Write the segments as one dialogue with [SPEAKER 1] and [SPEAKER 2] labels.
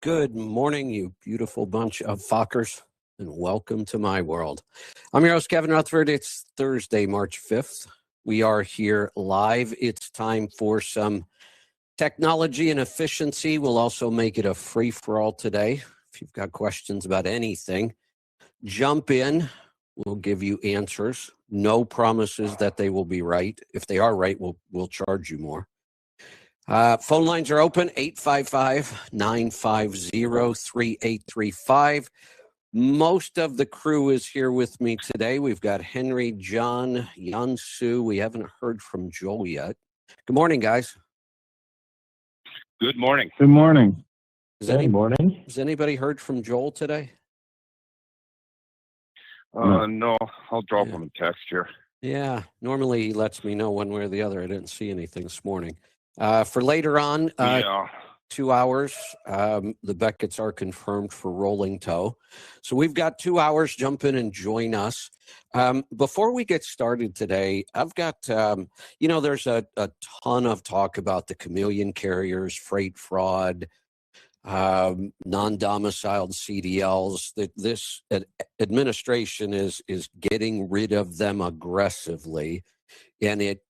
[SPEAKER 1] Good morning, you beautiful bunch of fuckers, and welcome to my world. I'm your host, Kevin Rutherford. It's Thursday, March 5th. We are here live. It's time for some technology and efficiency. We'll also make it a free-for-all today. If you've got questions about anything, jump in. We'll give you answers. No promises that they will be right. If they are right, we'll charge you more. Phone lines are open, 855-950-3835. Most of the crew is here with me today. We've got Henry, John, Yansu. We haven't heard from Joel yet. Good morning, guys.
[SPEAKER 2] Good morning.
[SPEAKER 3] Good morning.
[SPEAKER 1] Has anybody heard from Joel today?
[SPEAKER 2] No, I'll drop him a text here.
[SPEAKER 1] Yeah, normally he lets me know one way or the other. I didn't see anything this morning. For later on, 2 hours, the Beckett's are confirmed for rolling toe. So we've got 2 hours. Jump in and join us. Before we get started today, I've got, there's a ton of talk about the chameleon carriers, freight fraud, non-domiciled CDLs. That this administration is getting rid of them aggressively, and it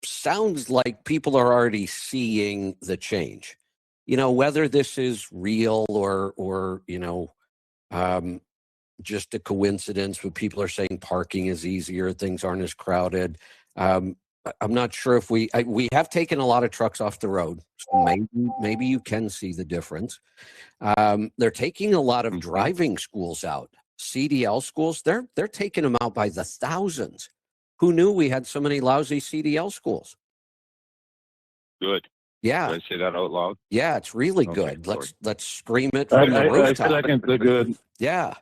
[SPEAKER 1] sounds like people are already seeing the change. Whether this is real or just a coincidence, but people are saying parking is easier, things aren't as crowded. I'm not sure if we have taken a lot of trucks off the road, so maybe you can see the difference. They're taking a lot of driving schools out, CDL schools. They're taking them out by the thousands. Who knew we had so many lousy CDL schools?
[SPEAKER 2] Good.
[SPEAKER 1] Yeah.
[SPEAKER 2] Did I say that out loud?
[SPEAKER 1] Yeah, it's really good.
[SPEAKER 2] Sorry.
[SPEAKER 1] Let's scream it from the rooftop.
[SPEAKER 3] I second the good.
[SPEAKER 1] Yeah.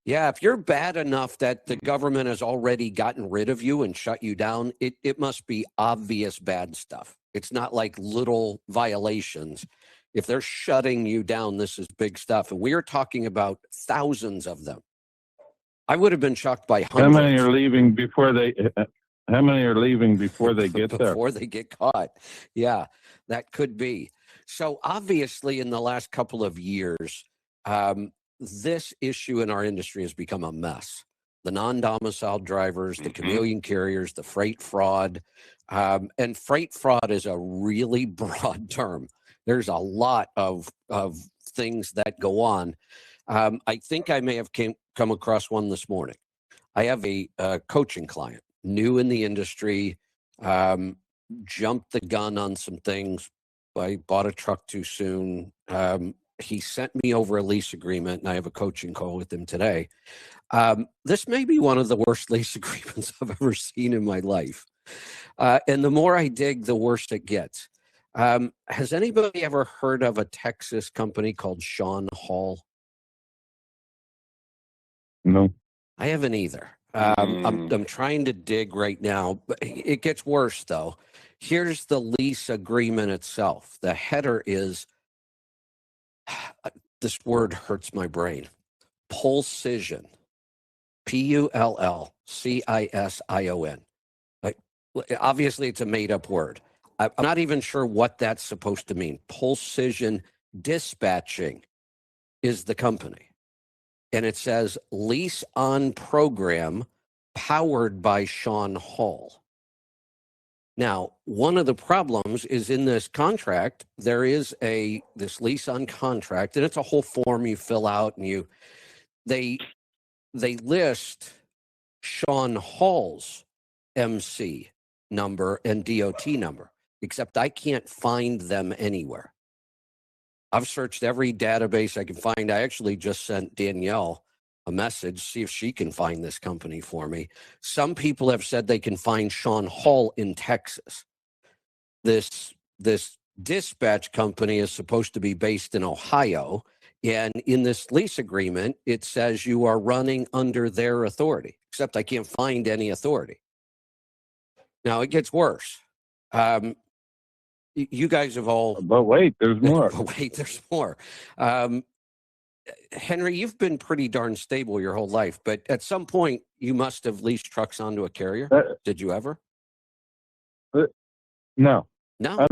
[SPEAKER 1] Yeah, if you're bad enough that the government has already gotten rid of you and shut you down, it must be obvious bad stuff. It's not like little violations. If they're shutting you down, this is big stuff. And we are talking about thousands of them. I would have been shocked by hundreds.
[SPEAKER 3] How many are leaving before they get there?
[SPEAKER 1] Before they get caught. Yeah, that could be. So obviously in the last couple of years, this issue in our industry has become a mess. The non-domiciled drivers, the chameleon carriers, the freight fraud. And freight fraud is a really broad term. There's a lot of things that go on. I think I may have come across one this morning. I have a coaching client, new in the industry, jumped the gun on some things. I bought a truck too soon. He sent me over a lease agreement, and I have a coaching call with him today. This may be one of the worst lease agreements I've ever seen in my life. And the more I dig, the worse it gets. Has anybody ever heard of a Texas company called Sean Hall?
[SPEAKER 3] No.
[SPEAKER 1] I haven't either. I'm trying to dig right now, but it gets worse, though. Here's the lease agreement itself. The header is, this word hurts my brain, pulcision, Pullcision. Obviously, it's a made-up word. I'm not even sure what that's supposed to mean. Pulcision Dispatching is the company. And it says lease on program powered by Sean Hall. Now, one of the problems is in this contract, there is this lease on contract, and it's a whole form you fill out, and they list Sean Hall's MC number and DOT number, except I can't find them anywhere. I've searched every database I can find. I actually just sent Danielle a message, see if she can find this company for me. Some people have said they can find Sean Hall in Texas. This dispatch company is supposed to be based in Ohio, and in this lease agreement, it says you are running under their authority, except I can't find any authority. Now, it gets worse. You guys have all...
[SPEAKER 3] But wait, there's more.
[SPEAKER 1] Wait, there's more. Henry, you've been pretty darn stable your whole life, but at some point, you must have leased trucks onto a carrier. Did you ever?
[SPEAKER 3] No.
[SPEAKER 1] No?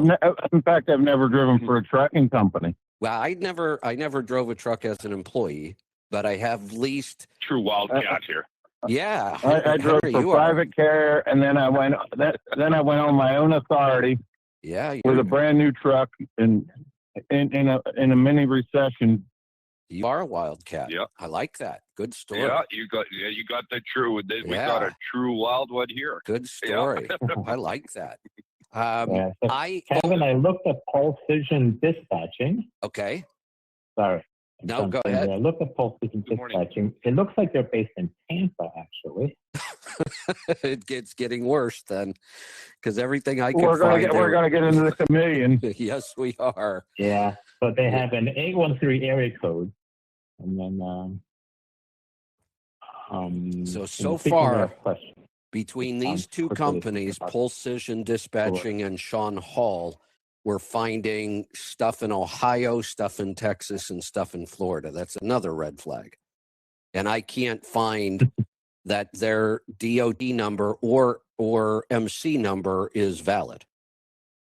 [SPEAKER 3] In fact, I've never driven for a trucking company.
[SPEAKER 1] Well, I never drove a truck as an employee, but I have leased.
[SPEAKER 2] True wildcat here.
[SPEAKER 1] Yeah,
[SPEAKER 3] I drove
[SPEAKER 1] Henry,
[SPEAKER 3] for
[SPEAKER 1] you are.
[SPEAKER 3] private care, and then I went on my own authority
[SPEAKER 1] Yeah,
[SPEAKER 3] with a brand new truck in a mini recession.
[SPEAKER 1] you are a wildcat.
[SPEAKER 2] Yeah.
[SPEAKER 1] I like that. Good story.
[SPEAKER 2] Yeah, you got the true. We got a true wild one here.
[SPEAKER 1] Good story. I like that.
[SPEAKER 4] Yeah. So, Kevin, I looked at Precision Dispatching.
[SPEAKER 1] Okay.
[SPEAKER 4] Sorry.
[SPEAKER 1] No, go ahead.
[SPEAKER 4] I looked at Precision Dispatching. It looks like they're based in Tampa, actually.
[SPEAKER 1] It's getting worse then, because everything I can
[SPEAKER 3] We're
[SPEAKER 1] find.
[SPEAKER 3] we're gonna get into the chameleon.
[SPEAKER 1] Yes, we are.
[SPEAKER 4] Yeah, but they have an 813 area code, and then
[SPEAKER 1] So far, between these two companies, Precision Dispatching and Sean Hall, we're finding stuff in Ohio, stuff in Texas, and stuff in Florida. That's another red flag. And I can't find that their DOD number or MC number is valid.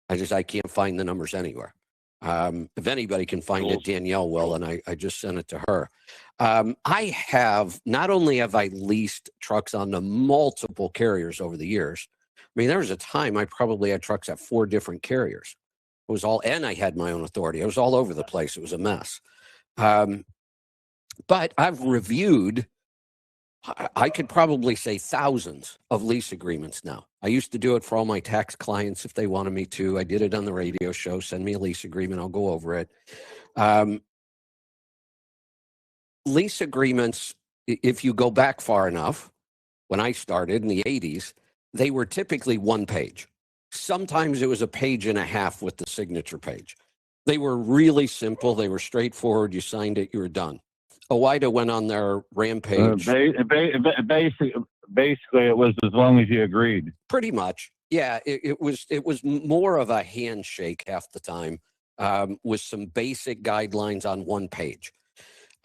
[SPEAKER 1] I can't find the numbers anywhere. If anybody can find it, Danielle will, and I just sent it to her. Not only have I leased trucks on the multiple carriers over the years. I mean, there was a time I probably had trucks at 4 different carriers. It was all, and I had my own authority. I was all over the place. It was a mess. But I've reviewed, I could probably say thousands of lease agreements now. I used to do it for all my tax clients if they wanted me to. I did it on the radio show. Send me a lease agreement. I'll go over it. Lease agreements, if you go back far enough, when I started in the 80s, they were typically 1 page. Sometimes it was a page and a half with the signature page. They were really simple. They were straightforward. You signed it, you were done. OIDA went on their rampage.
[SPEAKER 3] Basically, it was as long as you agreed.
[SPEAKER 1] Pretty much, yeah. It was more of a handshake half the time, with some basic guidelines on 1 page.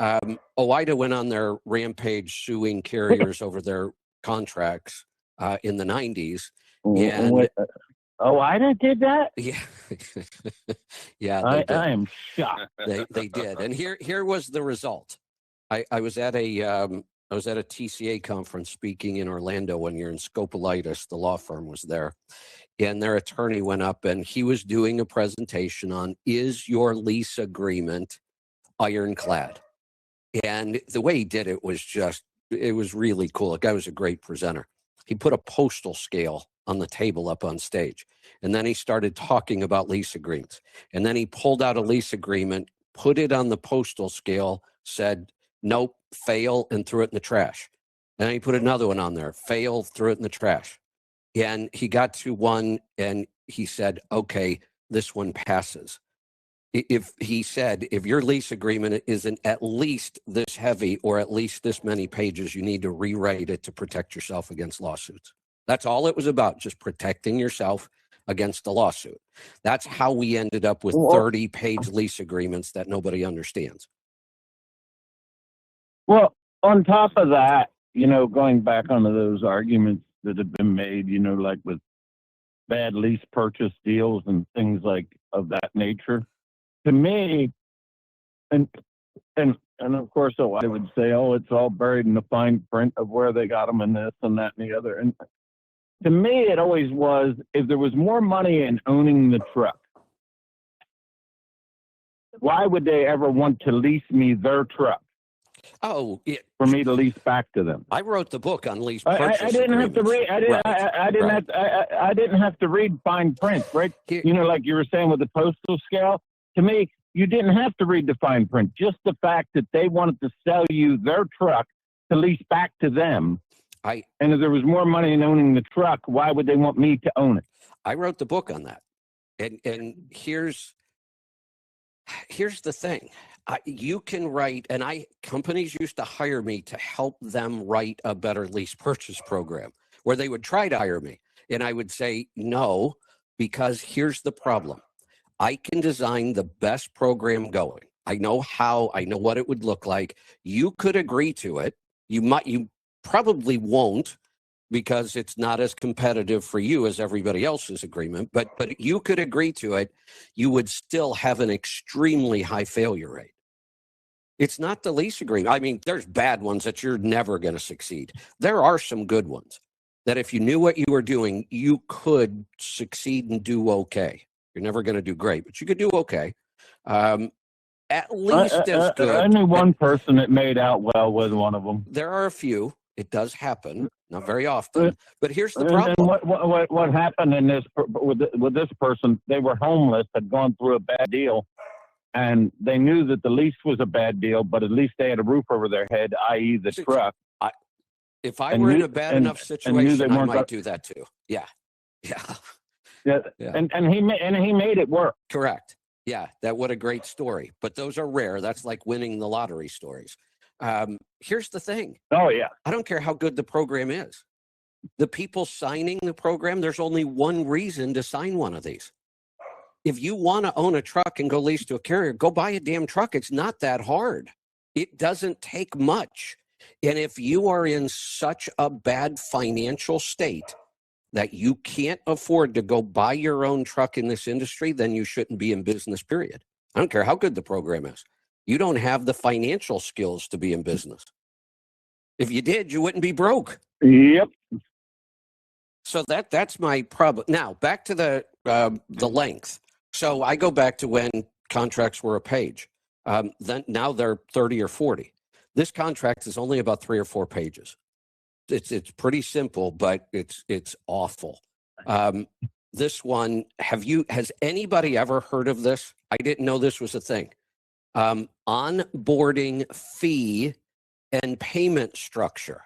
[SPEAKER 1] OIDA went on their rampage suing carriers over their contracts in the 90s. And
[SPEAKER 3] OIDA did that?
[SPEAKER 1] Yeah. Yeah,
[SPEAKER 3] I am shocked.
[SPEAKER 1] They did. And here was the result. I was at a TCA conference speaking in Orlando one year, and Scopolitis, the law firm, was there. And their attorney went up and he was doing a presentation on, is your lease agreement ironclad? And the way he did it was it was really cool. The guy was a great presenter. He put a postal scale on the table up on stage. And then he started talking about lease agreements. And then he pulled out a lease agreement, put it on the postal scale, said, nope, fail, and threw it in the trash. And then he put another one on there, fail, threw it in the trash. And he got to one and he said, okay, this one passes. If your lease agreement isn't at least this heavy or at least this many pages, you need to rewrite it to protect yourself against lawsuits. That's all it was about, just protecting yourself against the lawsuit. That's how we ended up with 30-page lease agreements that nobody understands.
[SPEAKER 3] Well, on top of that, going back onto those arguments that have been made, like with bad lease purchase deals and things like of that nature, to me, and of course, I would say, oh, it's all buried in the fine print of where they got them and this and that and the other. And to me, it always was, if there was more money in owning the truck, why would they ever want to lease me their truck?
[SPEAKER 1] Oh,
[SPEAKER 3] for me to lease back to them.
[SPEAKER 1] I wrote the book on lease purchase.
[SPEAKER 3] I didn't have to read. I didn't have to read fine print, right? Like you were saying with the postal scale. To me, you didn't have to read the fine print. Just the fact that they wanted to sell you their truck to lease back to them. And if there was more money in owning the truck, why would they want me to own it?
[SPEAKER 1] I wrote the book on that. And here's the thing. You can write, and companies used to hire me to help them write a better lease purchase program, where they would try to hire me. And I would say no, because here's the problem. I can design the best program going. I know how, I know what it would look like. You could agree to it. You probably won't, because it's not as competitive for you as everybody else's agreement. But you could agree to it. You would still have an extremely high failure rate. It's not the lease agreement. I mean, there's bad ones that you're never going to succeed. There are some good ones that if you knew what you were doing, you could succeed and do okay. You're never going to do great, but you could do okay. At least as good.
[SPEAKER 3] I knew one person that made out well with one of them.
[SPEAKER 1] There are a few. It does happen, not very often. But here's the problem.
[SPEAKER 3] And what happened in this with this person? They were homeless, had gone through a bad deal, and they knew that the lease was a bad deal, but at least they had a roof over their head, i.e., the truck.
[SPEAKER 1] If I were in a bad enough situation, I might do that too. Yeah.
[SPEAKER 3] And he made it work.
[SPEAKER 1] Correct. Yeah, what a great story. But those are rare. That's like winning the lottery stories. Here's the thing.
[SPEAKER 3] Oh, yeah.
[SPEAKER 1] I don't care how good the program is. The people signing the program, there's only one reason to sign one of these. If you want to own a truck and go lease to a carrier, go buy a damn truck. It's not that hard. It doesn't take much. And if you are in such a bad financial state that you can't afford to go buy your own truck in this industry, then you shouldn't be in business, period. I don't care how good the program is. You don't have the financial skills to be in business. If you did, you wouldn't be broke.
[SPEAKER 3] Yep.
[SPEAKER 1] So that's my problem. Now, back to the length. So I go back to when contracts were a page. Then now they're 30 or 40. This contract is only about 3 or 4 pages. It's pretty simple, but it's awful. This one, has anybody ever heard of this? I didn't know this was a thing. Onboarding fee and payment structure.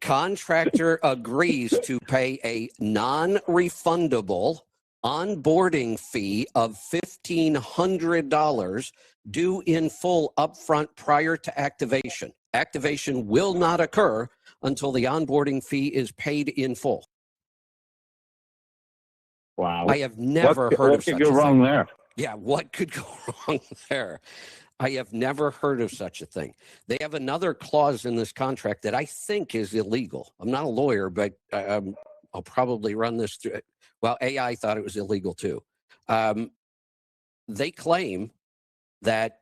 [SPEAKER 1] Contractor agrees to pay a non-refundable onboarding fee of $1,500 due in full upfront prior to activation. Activation will not occur until the onboarding fee is paid in full.
[SPEAKER 3] Wow.
[SPEAKER 1] I have never heard of such a thing.
[SPEAKER 3] What could go wrong there?
[SPEAKER 1] Yeah, what could go wrong there? I have never heard of such a thing. They have another clause in this contract that I think is illegal. I'm not a lawyer, but I'll probably run this through. Well, AI thought it was illegal too. They claim that,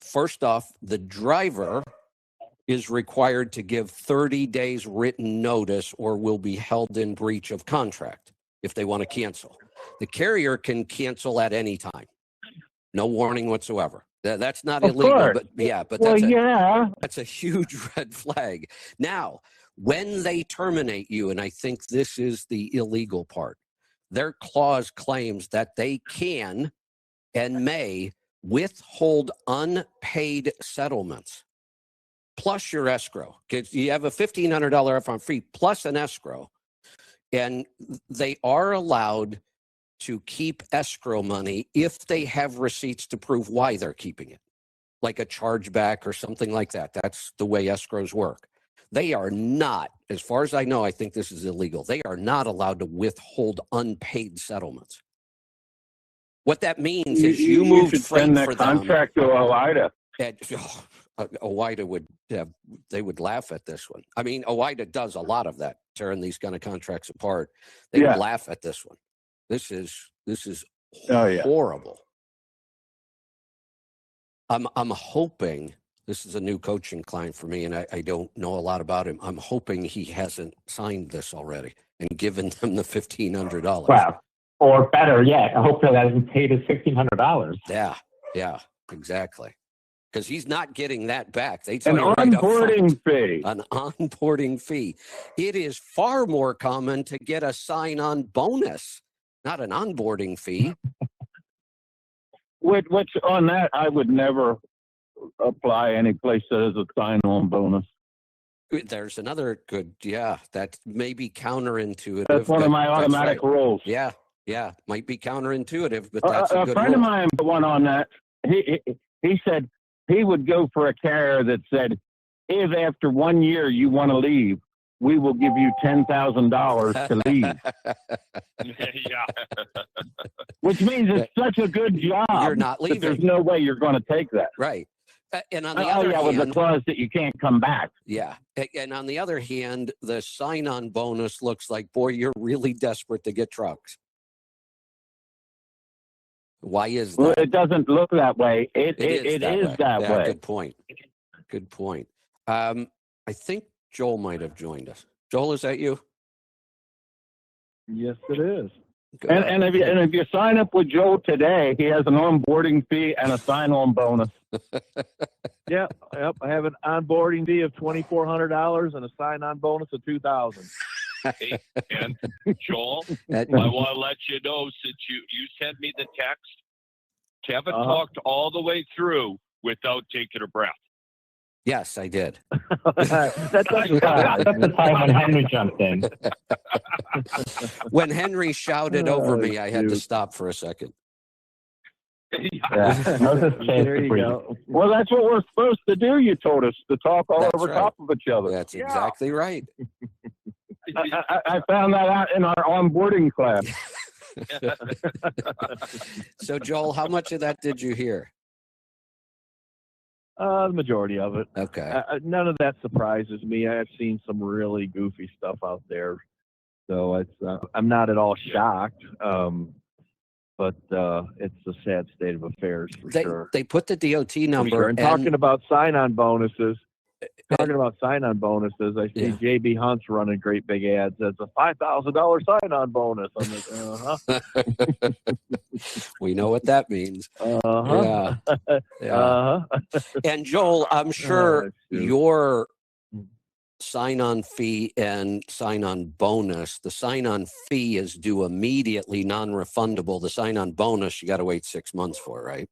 [SPEAKER 1] first off, the driver is required to give 30 days written notice or will be held in breach of contract if they want to cancel. The carrier can cancel at any time. No warning whatsoever. That's not illegal, but that's a huge red flag. Now, when they terminate you, and I think this is the illegal part, their clause claims that they can and may withhold unpaid settlements plus your escrow. You have a $1,500 upfront fee plus an escrow, and they are allowed to keep escrow money if they have receipts to prove why they're keeping it, like a chargeback or something like that. That's the way escrows work. They are not, as far as I know, I think this is illegal. They are not allowed to withhold unpaid settlements. What that means is you moved freight for them.
[SPEAKER 3] Contract to OIDA.
[SPEAKER 1] OIDA would laugh at this one. I mean, OIDA does a lot of that, tearing these kind of contracts apart. They would laugh at this one. This is horrible. I'm hoping, this is a new coaching client for me, and I don't know a lot about him. I'm hoping he hasn't signed this already and given them the $1,500.
[SPEAKER 4] Wow. Or better yet, I hope that hasn't paid his $1,500.
[SPEAKER 1] Yeah, exactly. Because he's not getting that back. They
[SPEAKER 3] tell you right up front, fee.
[SPEAKER 1] An onboarding fee. It is far more common to get a sign-on bonus, not an onboarding fee.
[SPEAKER 3] Which on that, I would never apply any place that has a sign-on bonus.
[SPEAKER 1] There's another good, that may be counterintuitive.
[SPEAKER 3] That's one of my automatic rules.
[SPEAKER 1] Yeah, might be counterintuitive, but that's a good
[SPEAKER 3] friend
[SPEAKER 1] rule.
[SPEAKER 3] of mine put one on that. He said he would go for a carrier that said, if after 1 year you want to leave, we will give you $10,000 to leave. Which means it's such a good job.
[SPEAKER 1] You're not leaving.
[SPEAKER 3] There's no way you're going to take that.
[SPEAKER 1] Right. And on the other
[SPEAKER 3] with the
[SPEAKER 1] hand,
[SPEAKER 3] clause that you can't come back.
[SPEAKER 1] yeah. And on the other hand, the sign-on bonus looks like, boy, you're really desperate to get trucks. Why is that?
[SPEAKER 3] Well, it doesn't look that way. It is that
[SPEAKER 1] Yeah,
[SPEAKER 3] way.
[SPEAKER 1] good point. Good point. I think Joel might have joined us. Joel, is that you?
[SPEAKER 5] Yes, it is.
[SPEAKER 1] Good.
[SPEAKER 3] And if you sign up with Joe today, he has an onboarding fee and a sign-on bonus.
[SPEAKER 5] Yep. I have an onboarding fee of $2,400 and a sign-on bonus of $2,000.
[SPEAKER 2] Hey, and Joel, I want to let you know, since you sent me the text, Kevin talked all the way through without taking a breath.
[SPEAKER 1] Yes, I did.
[SPEAKER 5] That's
[SPEAKER 4] the time when Henry jumped in.
[SPEAKER 1] When Henry shouted over me, I had to stop for a second.
[SPEAKER 5] There you go.
[SPEAKER 3] Well, that's what we're supposed to do. You told us to talk all
[SPEAKER 1] That's
[SPEAKER 3] over
[SPEAKER 1] right.
[SPEAKER 3] top of each other.
[SPEAKER 1] That's exactly right.
[SPEAKER 3] I found that out in our onboarding class.
[SPEAKER 1] So, Joel, how much of that did you hear?
[SPEAKER 5] The majority of it.
[SPEAKER 1] Okay.
[SPEAKER 5] None of that surprises me. I've seen some really goofy stuff out there, so it's I'm not at all shocked. But it's a sad state of affairs for sure.
[SPEAKER 1] They put the DOT number.
[SPEAKER 5] Sure. And talking about sign-on bonuses. I see JB Hunt's running great big ads. That's a $5,000 sign-on bonus. I'm like,
[SPEAKER 1] We know what that means. Yeah. And Joel, I'm sure your sign-on fee and sign-on bonus, the sign-on fee is due immediately, non-refundable. The sign-on bonus, you got to wait 6 months for, right?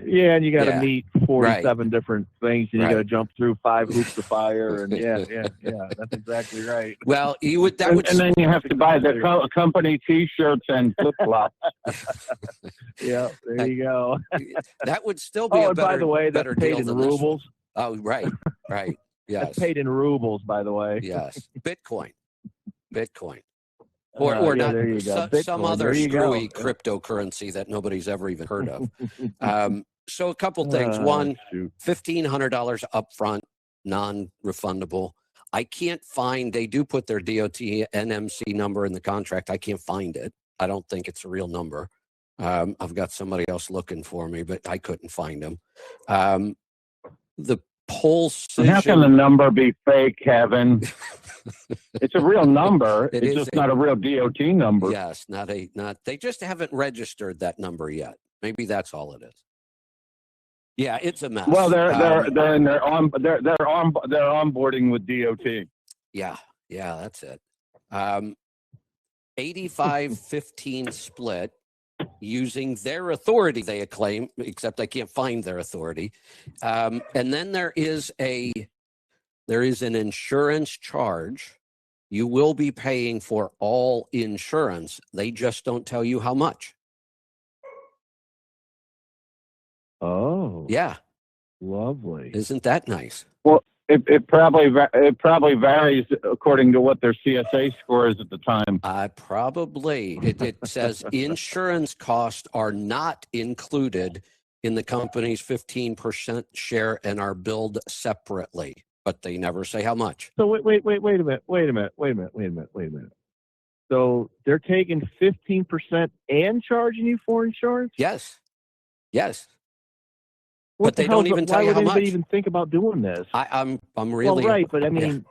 [SPEAKER 5] Yeah, and you got to meet 47 different things, and you got to jump through 5 hoops of fire, and yeah, that's exactly right.
[SPEAKER 1] Well, and
[SPEAKER 3] then you have to buy the company T-shirts and flip-flops.
[SPEAKER 5] Yeah, there you go.
[SPEAKER 1] That would still be a better,
[SPEAKER 5] by the way, that's paid in rubles.
[SPEAKER 1] Oh, right. Yes.
[SPEAKER 5] That's paid in rubles, by the way.
[SPEAKER 1] Yes, Bitcoin. Or not some other screwy cryptocurrency that nobody's ever even heard of. So a couple things. One, $1,500 upfront, non-refundable. I can't find, they do put their DOT NMC number in the contract. I can't find it. I don't think it's a real number. I've got somebody else looking for me, but I couldn't find them. The Pulsation.
[SPEAKER 3] How can the number be fake, Kevin? It's a real number. It's just not a real DOT number.
[SPEAKER 1] Yes, they just haven't registered that number yet. Maybe that's all it is. Yeah, it's a mess.
[SPEAKER 3] Well, they're onboarding with DOT.
[SPEAKER 1] Yeah, that's it. 85-15 split using their authority, they claim, except I can't find their authority. And then there is an insurance charge. You will be paying for all insurance. They just don't tell you how much.
[SPEAKER 5] Oh.
[SPEAKER 1] Yeah.
[SPEAKER 5] Lovely.
[SPEAKER 1] Isn't that nice?
[SPEAKER 3] Well, it probably varies according to what their CSA score is at the time.
[SPEAKER 1] Probably. It says insurance costs are not included in the company's 15% share and are billed separately, but they never say how much.
[SPEAKER 5] So wait a minute. So they're taking 15% and charging you for insurance?
[SPEAKER 1] Yes. But they don't even tell you how much.
[SPEAKER 5] Why would anybody even think about doing this?
[SPEAKER 1] I'm really
[SPEAKER 5] right, but I mean,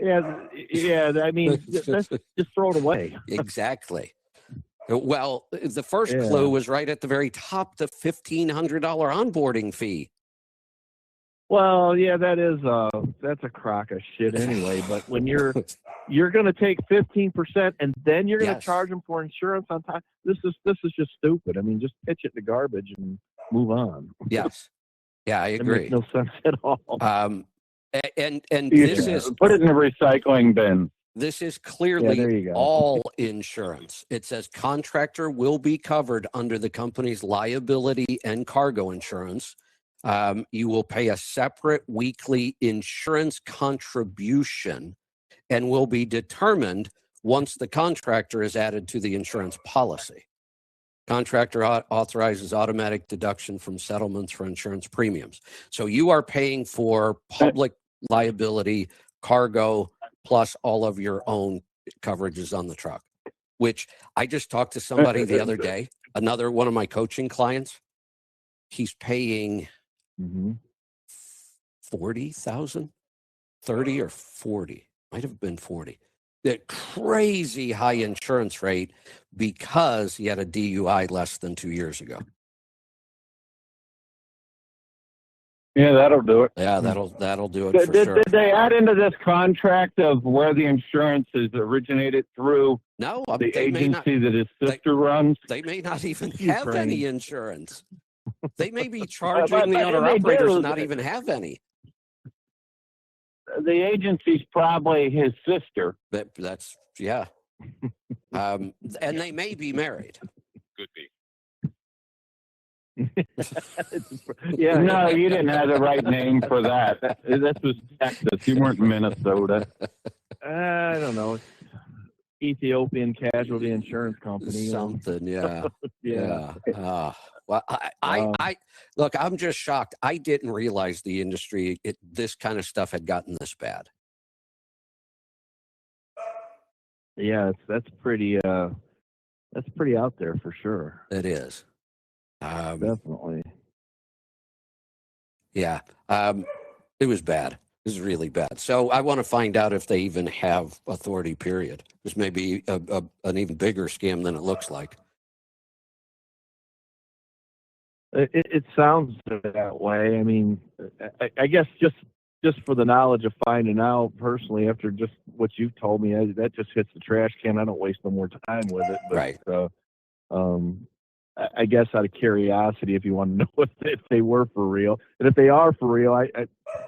[SPEAKER 5] I mean, let's just throw it away.
[SPEAKER 1] Exactly. Well, the first clue was right at the very top, the $1,500 onboarding fee.
[SPEAKER 5] Well, yeah, that's a crock of shit anyway. But when you're going to take 15% and then you're going to charge them for insurance on top, this is just stupid. I mean, just pitch it in the garbage and move on.
[SPEAKER 1] Yes. Yeah, I agree.
[SPEAKER 5] It makes no sense at all.
[SPEAKER 1] And this is
[SPEAKER 3] put it in the recycling bin.
[SPEAKER 1] This is clearly all insurance. It says contractor will be covered under the company's liability and cargo insurance. You will pay a separate weekly insurance contribution and will be determined once the contractor is added to the insurance policy. Contractor authorizes automatic deduction from settlements for insurance premiums. So you are paying for public liability, cargo, plus all of your own coverages on the truck, which I just talked to somebody the other day, another one of my coaching clients. He's paying 40,000, 30 or 40, might have been 40. That crazy high insurance rate because he had a DUI less than 2 years ago.
[SPEAKER 3] Yeah, that'll do it.
[SPEAKER 1] Yeah, that'll do it for sure.
[SPEAKER 3] Did they add into this contract of where the insurance is originated through?
[SPEAKER 1] No,
[SPEAKER 3] the agency that his sister runs.
[SPEAKER 1] They may not even have any insurance. They may be charging the owner operators to not even have any.
[SPEAKER 3] The agency's probably his sister.
[SPEAKER 1] That's yeah. And they may be married.
[SPEAKER 2] Could be.
[SPEAKER 3] Yeah, no, you didn't have the right name for that. This was Texas. You weren't Minnesota.
[SPEAKER 5] I don't know. Ethiopian Casualty Insurance Company.
[SPEAKER 1] Something, yeah.
[SPEAKER 5] Yeah.
[SPEAKER 1] Well, I look, I'm just shocked. I didn't realize the industry, this kind of stuff had gotten this bad.
[SPEAKER 5] Yeah, that's pretty out there for sure.
[SPEAKER 1] It is.
[SPEAKER 5] Definitely.
[SPEAKER 1] Yeah. It was bad. It was really bad. So I want to find out if they even have authority, period. This may be an even bigger scam than it looks like.
[SPEAKER 5] It sounds that way. I mean, I guess just for the knowledge of finding out personally, after just what you told me, that just hits the trash can. I don't waste no more time with it. But,
[SPEAKER 1] right.
[SPEAKER 5] I guess out of curiosity, if you want to know if they were for real, and if they are for real, I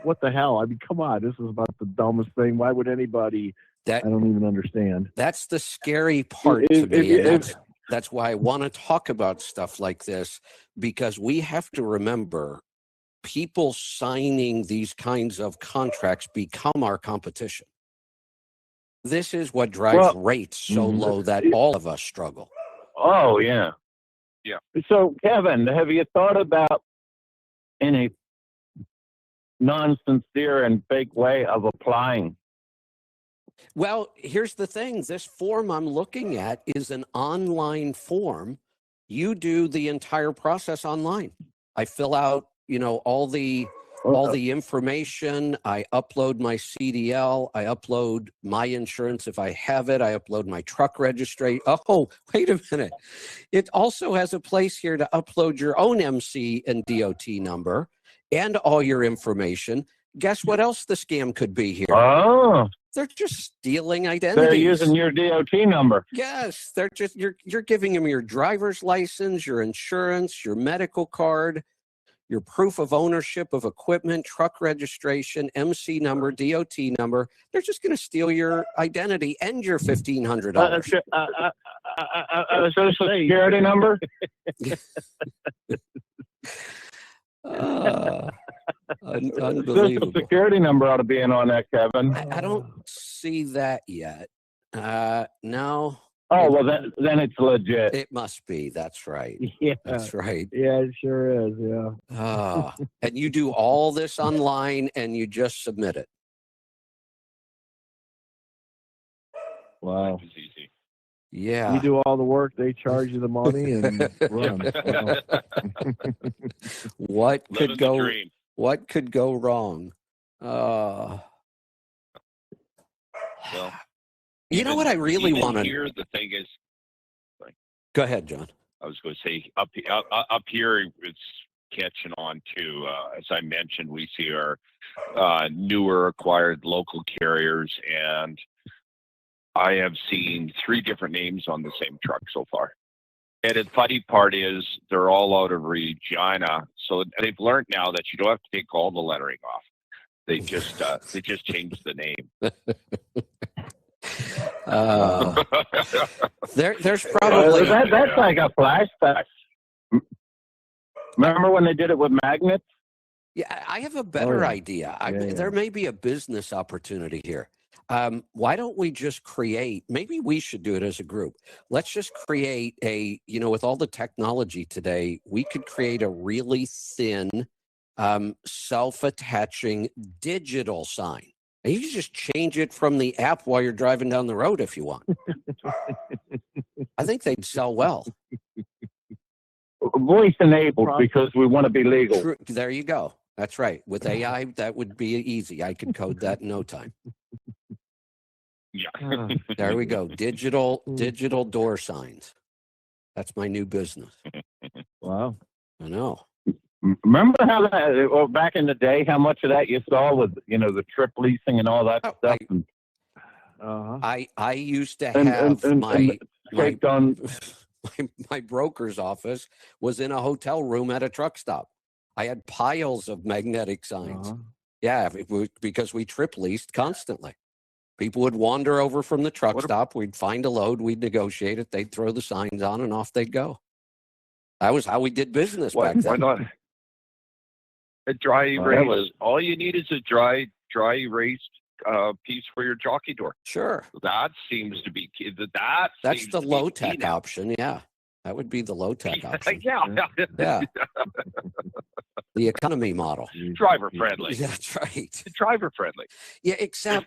[SPEAKER 5] what the hell? I mean, come on, this is about the dumbest thing. Why would anybody? I don't even understand.
[SPEAKER 1] That's the scary part to me, and that's why I want to talk about stuff like this, because we have to remember people signing these kinds of contracts become our competition. This is what drives rates so low that all of us struggle.
[SPEAKER 3] Oh, yeah.
[SPEAKER 2] Yeah.
[SPEAKER 3] So, Kevin, have you thought about any non-sincere and fake way of applying?
[SPEAKER 1] Well, here's the thing. This form I'm looking at is an online form. You do the entire process online. I fill out, all the information. I upload my CDL. I upload my insurance if I have it. I upload my truck registry. Oh, wait a minute. It also has a place here to upload your own MC and DOT number and all your information. Guess what else the scam could be here?
[SPEAKER 3] Oh.
[SPEAKER 1] They're just stealing identities.
[SPEAKER 3] They're using your DOT number.
[SPEAKER 1] Yes, they're just you're giving them your driver's license, your insurance, your medical card, your proof of ownership of equipment, truck registration, MC number, DOT number. They're just going to steal your identity and your $1,500.
[SPEAKER 3] Social security number?
[SPEAKER 1] Unbelievable.
[SPEAKER 3] Social security number ought to be in on that, Kevin.
[SPEAKER 1] I don't see that yet. No.
[SPEAKER 3] Oh, well, then it's legit.
[SPEAKER 1] It must be. That's right.
[SPEAKER 5] Yeah.
[SPEAKER 1] That's right.
[SPEAKER 5] Yeah, it sure is. Yeah.
[SPEAKER 1] And you do all this online and you just submit it.
[SPEAKER 5] Wow.
[SPEAKER 2] It's easy.
[SPEAKER 1] Yeah.
[SPEAKER 5] You do all the work, they charge you the money and run.
[SPEAKER 1] What could go wrong?
[SPEAKER 2] Well,
[SPEAKER 1] you know what I really want to
[SPEAKER 2] hear? The thing is,
[SPEAKER 1] go ahead, John.
[SPEAKER 2] I was going to say up here, it's catching on too. As I mentioned, we see our newer acquired local carriers, and I have seen 3 different names on the same truck so far. And the funny part is they're all out of Regina, so they've learned now that you don't have to take all the lettering off. They just changed the name.
[SPEAKER 1] There's probably
[SPEAKER 3] that's like a flashback. Remember when they did it with magnets?
[SPEAKER 1] Yeah, I have a better idea. There may be a business opportunity here. Why don't we just create, maybe we should do it as a group. Let's just create a, with all the technology today, we could create a really thin, self-attaching digital sign. And you can just change it from the app while you're driving down the road if you want. I think they'd sell well.
[SPEAKER 3] Voice enabled because we want to be legal.
[SPEAKER 1] True. There you go. That's right. With AI, that would be easy. I could code that in no time.
[SPEAKER 2] Yeah.
[SPEAKER 1] There we go. Digital door signs. That's my new business.
[SPEAKER 5] Wow.
[SPEAKER 1] I know.
[SPEAKER 3] Remember how that, back in the day, how much of that you saw with, the trip leasing and all that stuff?
[SPEAKER 1] I used to have my broker's office was in a hotel room at a truck stop. I had piles of magnetic signs. Yeah, because we trip leased constantly. People would wander over from the truck stop. We'd find a load. We'd negotiate it. They'd throw the signs on and off they'd go. That was how we did business back then.
[SPEAKER 2] Why not? A dry erase. All you need is a dry erased piece for your jockey door.
[SPEAKER 1] Sure.
[SPEAKER 2] That seems to be
[SPEAKER 1] that's the low tech option. Yeah, that would be the low tech option. Yeah. The economy model.
[SPEAKER 2] Driver friendly.
[SPEAKER 1] That's right.
[SPEAKER 2] Driver friendly.
[SPEAKER 1] Yeah, except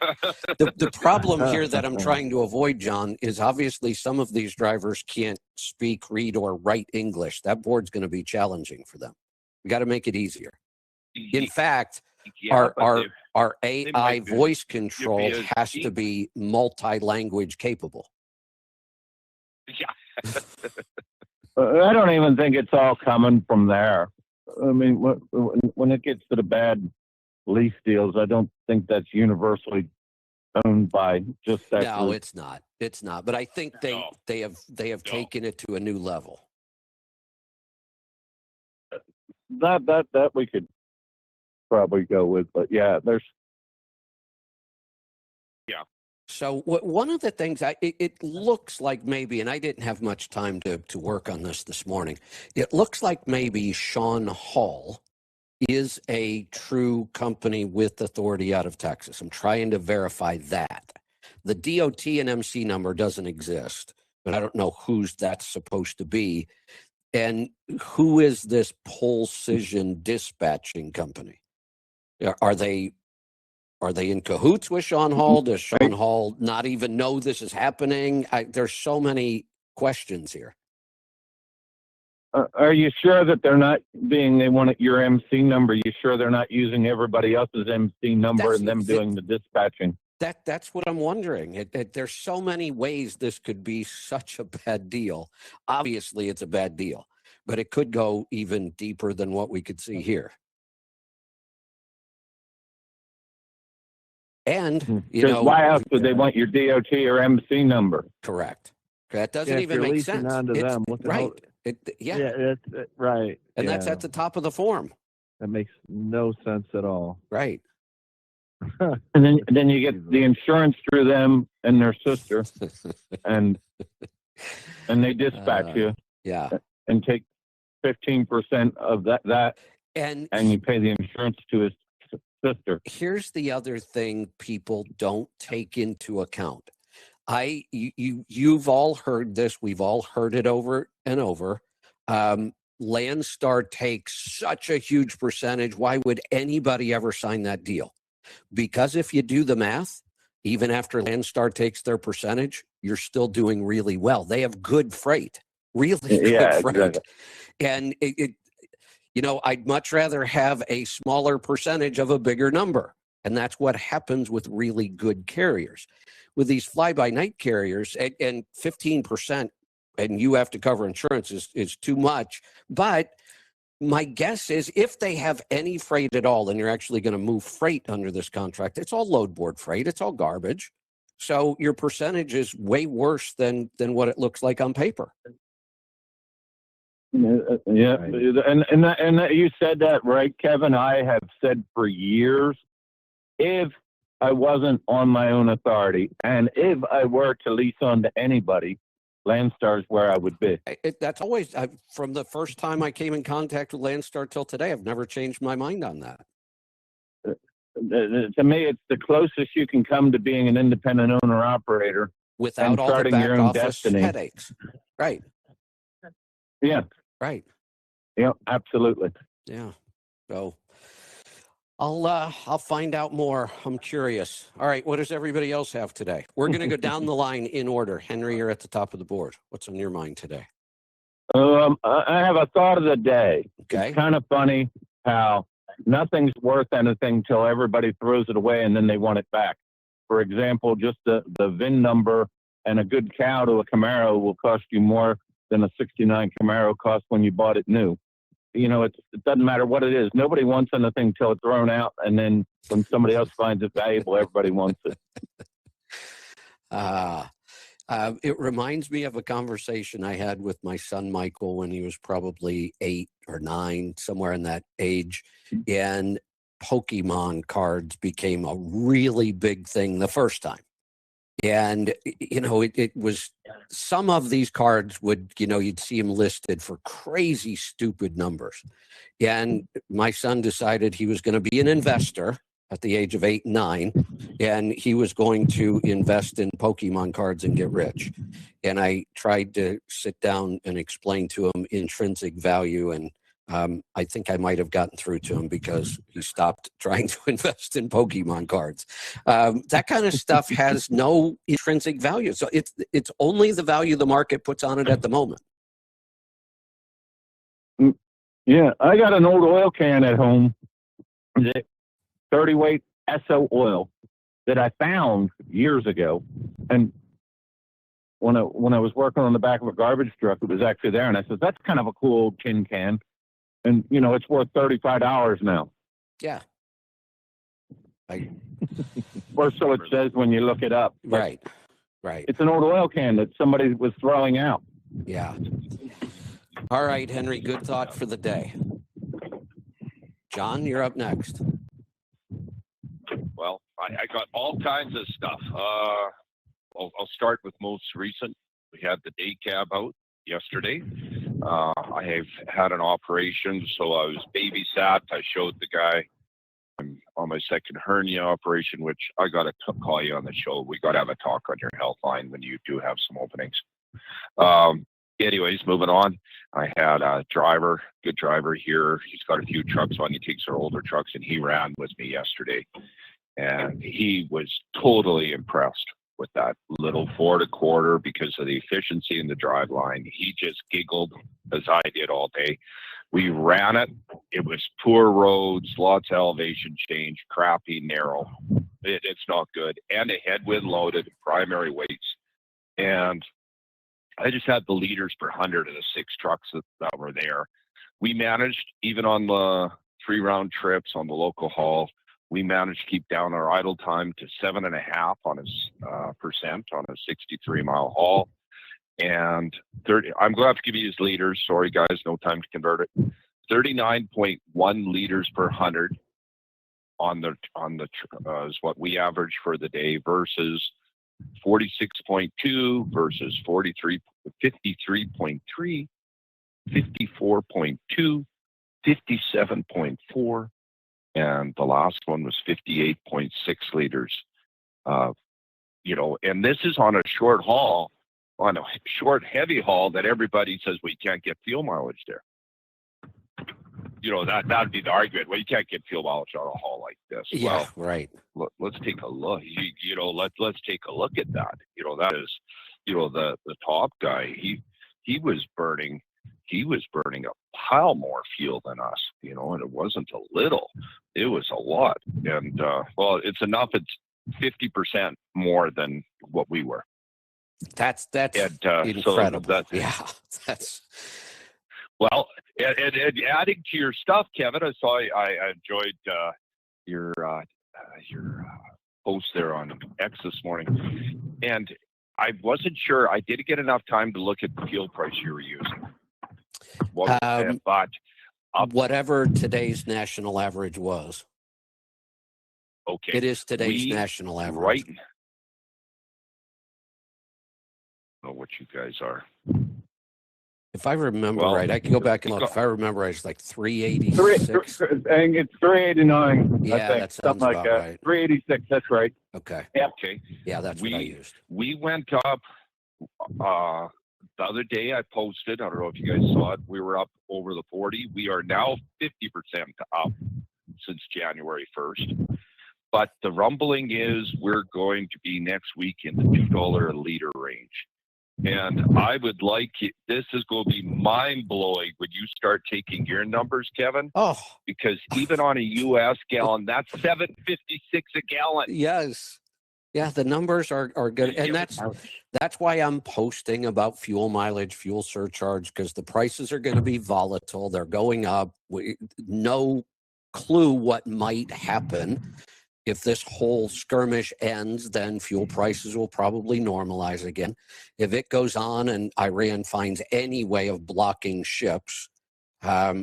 [SPEAKER 1] the problem here that I'm trying to avoid, John, is obviously some of these drivers can't speak, read, or write English. That board's going to be challenging for them. We got to make it easier. In fact, our AI voice control has to be multi-language capable.
[SPEAKER 2] Yeah.
[SPEAKER 3] I don't even think it's all coming from there. I mean, when it gets to the bad lease deals, I don't think that's universally owned by just that.
[SPEAKER 1] No,
[SPEAKER 3] group.
[SPEAKER 1] it's not. It's not. But I think they have taken it to a new level.
[SPEAKER 3] That we could probably go with, but yeah, there's.
[SPEAKER 2] Yeah.
[SPEAKER 1] So one of the things it looks like maybe, and I didn't have much time to work on this morning. It looks like maybe Sean Hall is a true company with authority out of Texas. I'm trying to verify that. The DOT and MC number doesn't exist, but I don't know whose that's supposed to be. And who is this Precision dispatching company? Are they in cahoots with Sean Hall? Does Sean Hall not even know this is happening? There's so many questions here.
[SPEAKER 3] Are you sure that they're not they want your MC number? You sure they're not using everybody else's MC number and them doing the dispatching?
[SPEAKER 1] That's what I'm wondering. There's so many ways this could be such a bad deal. Obviously, it's a bad deal, but it could go even deeper than what we could see here. And,
[SPEAKER 3] why else would they want your DOT or MC number?
[SPEAKER 1] Correct. That doesn't even make sense.
[SPEAKER 5] Onto them.
[SPEAKER 1] Right.
[SPEAKER 5] Right.
[SPEAKER 1] And that's at the top of the form.
[SPEAKER 5] That makes no sense at all.
[SPEAKER 1] Right.
[SPEAKER 3] And then you get the insurance through them and their sister, and they dispatch you.
[SPEAKER 1] Yeah.
[SPEAKER 3] And take 15% of that, and you pay the insurance to his sister.
[SPEAKER 1] Here's the other thing people don't take into account. You've all heard this. We've all heard it over and over. Landstar takes such a huge percentage. Why would anybody ever sign that deal? Because if you do the math, even after Landstar takes their percentage, you're still doing really well. They have good freight, really good freight. Exactly. And I'd much rather have a smaller percentage of a bigger number. And that's what happens with really good carriers. With these fly-by-night carriers, and 15%, and you have to cover insurance is too much. But my guess is if they have any freight at all, and you're actually going to move freight under this contract, it's all load board freight. It's all garbage. So your percentage is way worse than what it looks like on paper.
[SPEAKER 3] Yeah, and you said that right, Kevin. I have said for years, if I wasn't on my own authority, and if I were to lease on to anybody, Landstar is where I would be.
[SPEAKER 1] That's always, from the first time I came in contact with Landstar till today, I've never changed my mind on that.
[SPEAKER 3] To me, it's the closest you can come to being an independent owner operator
[SPEAKER 1] without
[SPEAKER 3] and
[SPEAKER 1] all the
[SPEAKER 3] starting
[SPEAKER 1] back
[SPEAKER 3] your own
[SPEAKER 1] office
[SPEAKER 3] destiny.
[SPEAKER 1] headaches. Right.
[SPEAKER 3] Yeah.
[SPEAKER 1] Right.
[SPEAKER 3] Yeah, absolutely.
[SPEAKER 1] Yeah. So I'll find out more. I'm curious. All right. What does everybody else have today? We're going to go down the line in order. Henry, you're at the top of the board. What's on your mind today?
[SPEAKER 3] I have a thought of the day.
[SPEAKER 1] Okay.
[SPEAKER 3] It's kind of funny how nothing's worth anything till everybody throws it away and then they want it back. For example, just the VIN number and a good cow to a Camaro will cost you more than a 69 Camaro cost when you bought it new. You know, it doesn't matter what it is. Nobody wants anything till it's thrown out, and then when somebody else finds it valuable, everybody wants it.
[SPEAKER 1] It reminds me of a conversation I had with my son Michael when he was probably 8 or 9, somewhere in that age, and Pokemon cards became a really big thing the first time. And, you know, it was some of these cards would, you know, you'd see them listed for crazy, stupid numbers. And my son decided he was going to be an investor at the age of 8 and 9, and he was going to invest in Pokemon cards and get rich. And I tried to sit down and explain to him intrinsic value, and I think I might have gotten through to him because he stopped trying to invest in Pokemon cards. That kind of stuff has no intrinsic value. So it's only the value the market puts on it at the moment.
[SPEAKER 3] Yeah, I got an old oil can at home, 30 weight SO oil that I found years ago. And when I was working on the back of a garbage truck, it was actually there. And I said, that's kind of a cool old tin can. And, you know, it's worth $35 now.
[SPEAKER 1] Yeah.
[SPEAKER 3] Or so it says when you look it up.
[SPEAKER 1] Right. Right.
[SPEAKER 3] It's an old oil can that somebody was throwing out.
[SPEAKER 1] Yeah. All right, Henry, good thought for the day. John, you're up next.
[SPEAKER 2] Well, I got all kinds of stuff. I'll start with most recent. We had the day cab out yesterday. I have had an operation, so I was babysat. I showed the guy I'm on my second hernia operation, which I got to call you on the show. We got to have a talk on your health line when you do have some openings. Anyways, moving on. I had a driver, good driver here. He's got a few trucks on. He takes our older trucks, and he ran with me yesterday. And he was totally impressed with that little 4.25 because of the efficiency in the drive line. He just giggled as I did all day. We ran it. It was poor roads, lots of elevation change, crappy, narrow. It's not good. And a headwind loaded, primary weights. And I just had the liters per 100 of the 6 trucks that were there. We managed, even on the 3 round trips on the local haul, we managed to keep down our idle time to 7.5 on percent on a 63-mile haul. And 30, I'm going to have to give you his liters. Sorry, guys, no time to convert it. 39.1 liters per 100 on the is what we average for the day versus 46.2 versus 53, 53.3, 54.2, 57.4, and the last one was 58.6 liters. You know, and this is on a short haul, on a short, heavy haul that everybody says we can't get fuel mileage there. You know, that'd be the argument. Well, you can't get fuel mileage on a haul like this.
[SPEAKER 1] Yeah,
[SPEAKER 2] well,
[SPEAKER 1] right.
[SPEAKER 2] Let's take a look. You know, let's take a look at that. You know, that is, you know, the top guy. He was burning a pile more fuel than us. You know, and it wasn't a little. It was a lot. And well, it's enough. It's 50% more than what we were.
[SPEAKER 1] That's
[SPEAKER 2] and,
[SPEAKER 1] incredible.
[SPEAKER 2] So
[SPEAKER 1] yeah, that's.
[SPEAKER 2] Well, and adding to your stuff, Kevin, I enjoyed your post there on X this morning, and I wasn't sure. I didn't get enough time to look at the fuel price you were using. But
[SPEAKER 1] whatever today's national average was.
[SPEAKER 2] Okay.
[SPEAKER 1] It is today's national average.
[SPEAKER 2] Right. I don't know what you guys are.
[SPEAKER 1] If I remember right, I can go back and look. If I remember right, it's like 386.
[SPEAKER 3] I think it's 389.
[SPEAKER 1] Yeah,
[SPEAKER 3] I think,
[SPEAKER 1] that sounds
[SPEAKER 3] something like
[SPEAKER 1] about
[SPEAKER 3] that.
[SPEAKER 1] right.
[SPEAKER 3] 386. That's right.
[SPEAKER 1] Okay.
[SPEAKER 3] Yeah.
[SPEAKER 2] Okay.
[SPEAKER 1] Yeah, that's what I used.
[SPEAKER 2] We went up the other day. I posted. I don't know if you guys saw it. We were up over the 40. We are now 50% up since January 1st. But the rumbling is we're going to be next week in the $2 a liter range. And I would like it, this is going to be mind blowing when you start taking your numbers, Kevin.
[SPEAKER 1] Oh,
[SPEAKER 2] because even on a U.S. gallon, that's $7.56 a gallon.
[SPEAKER 1] Yes. Yeah, the numbers are good. And that's why I'm posting about fuel mileage, fuel surcharge, because the prices are going to be volatile. They're going up. No clue what might happen. If this whole skirmish ends, then fuel prices will probably normalize again. If it goes on and Iran finds any way of blocking ships,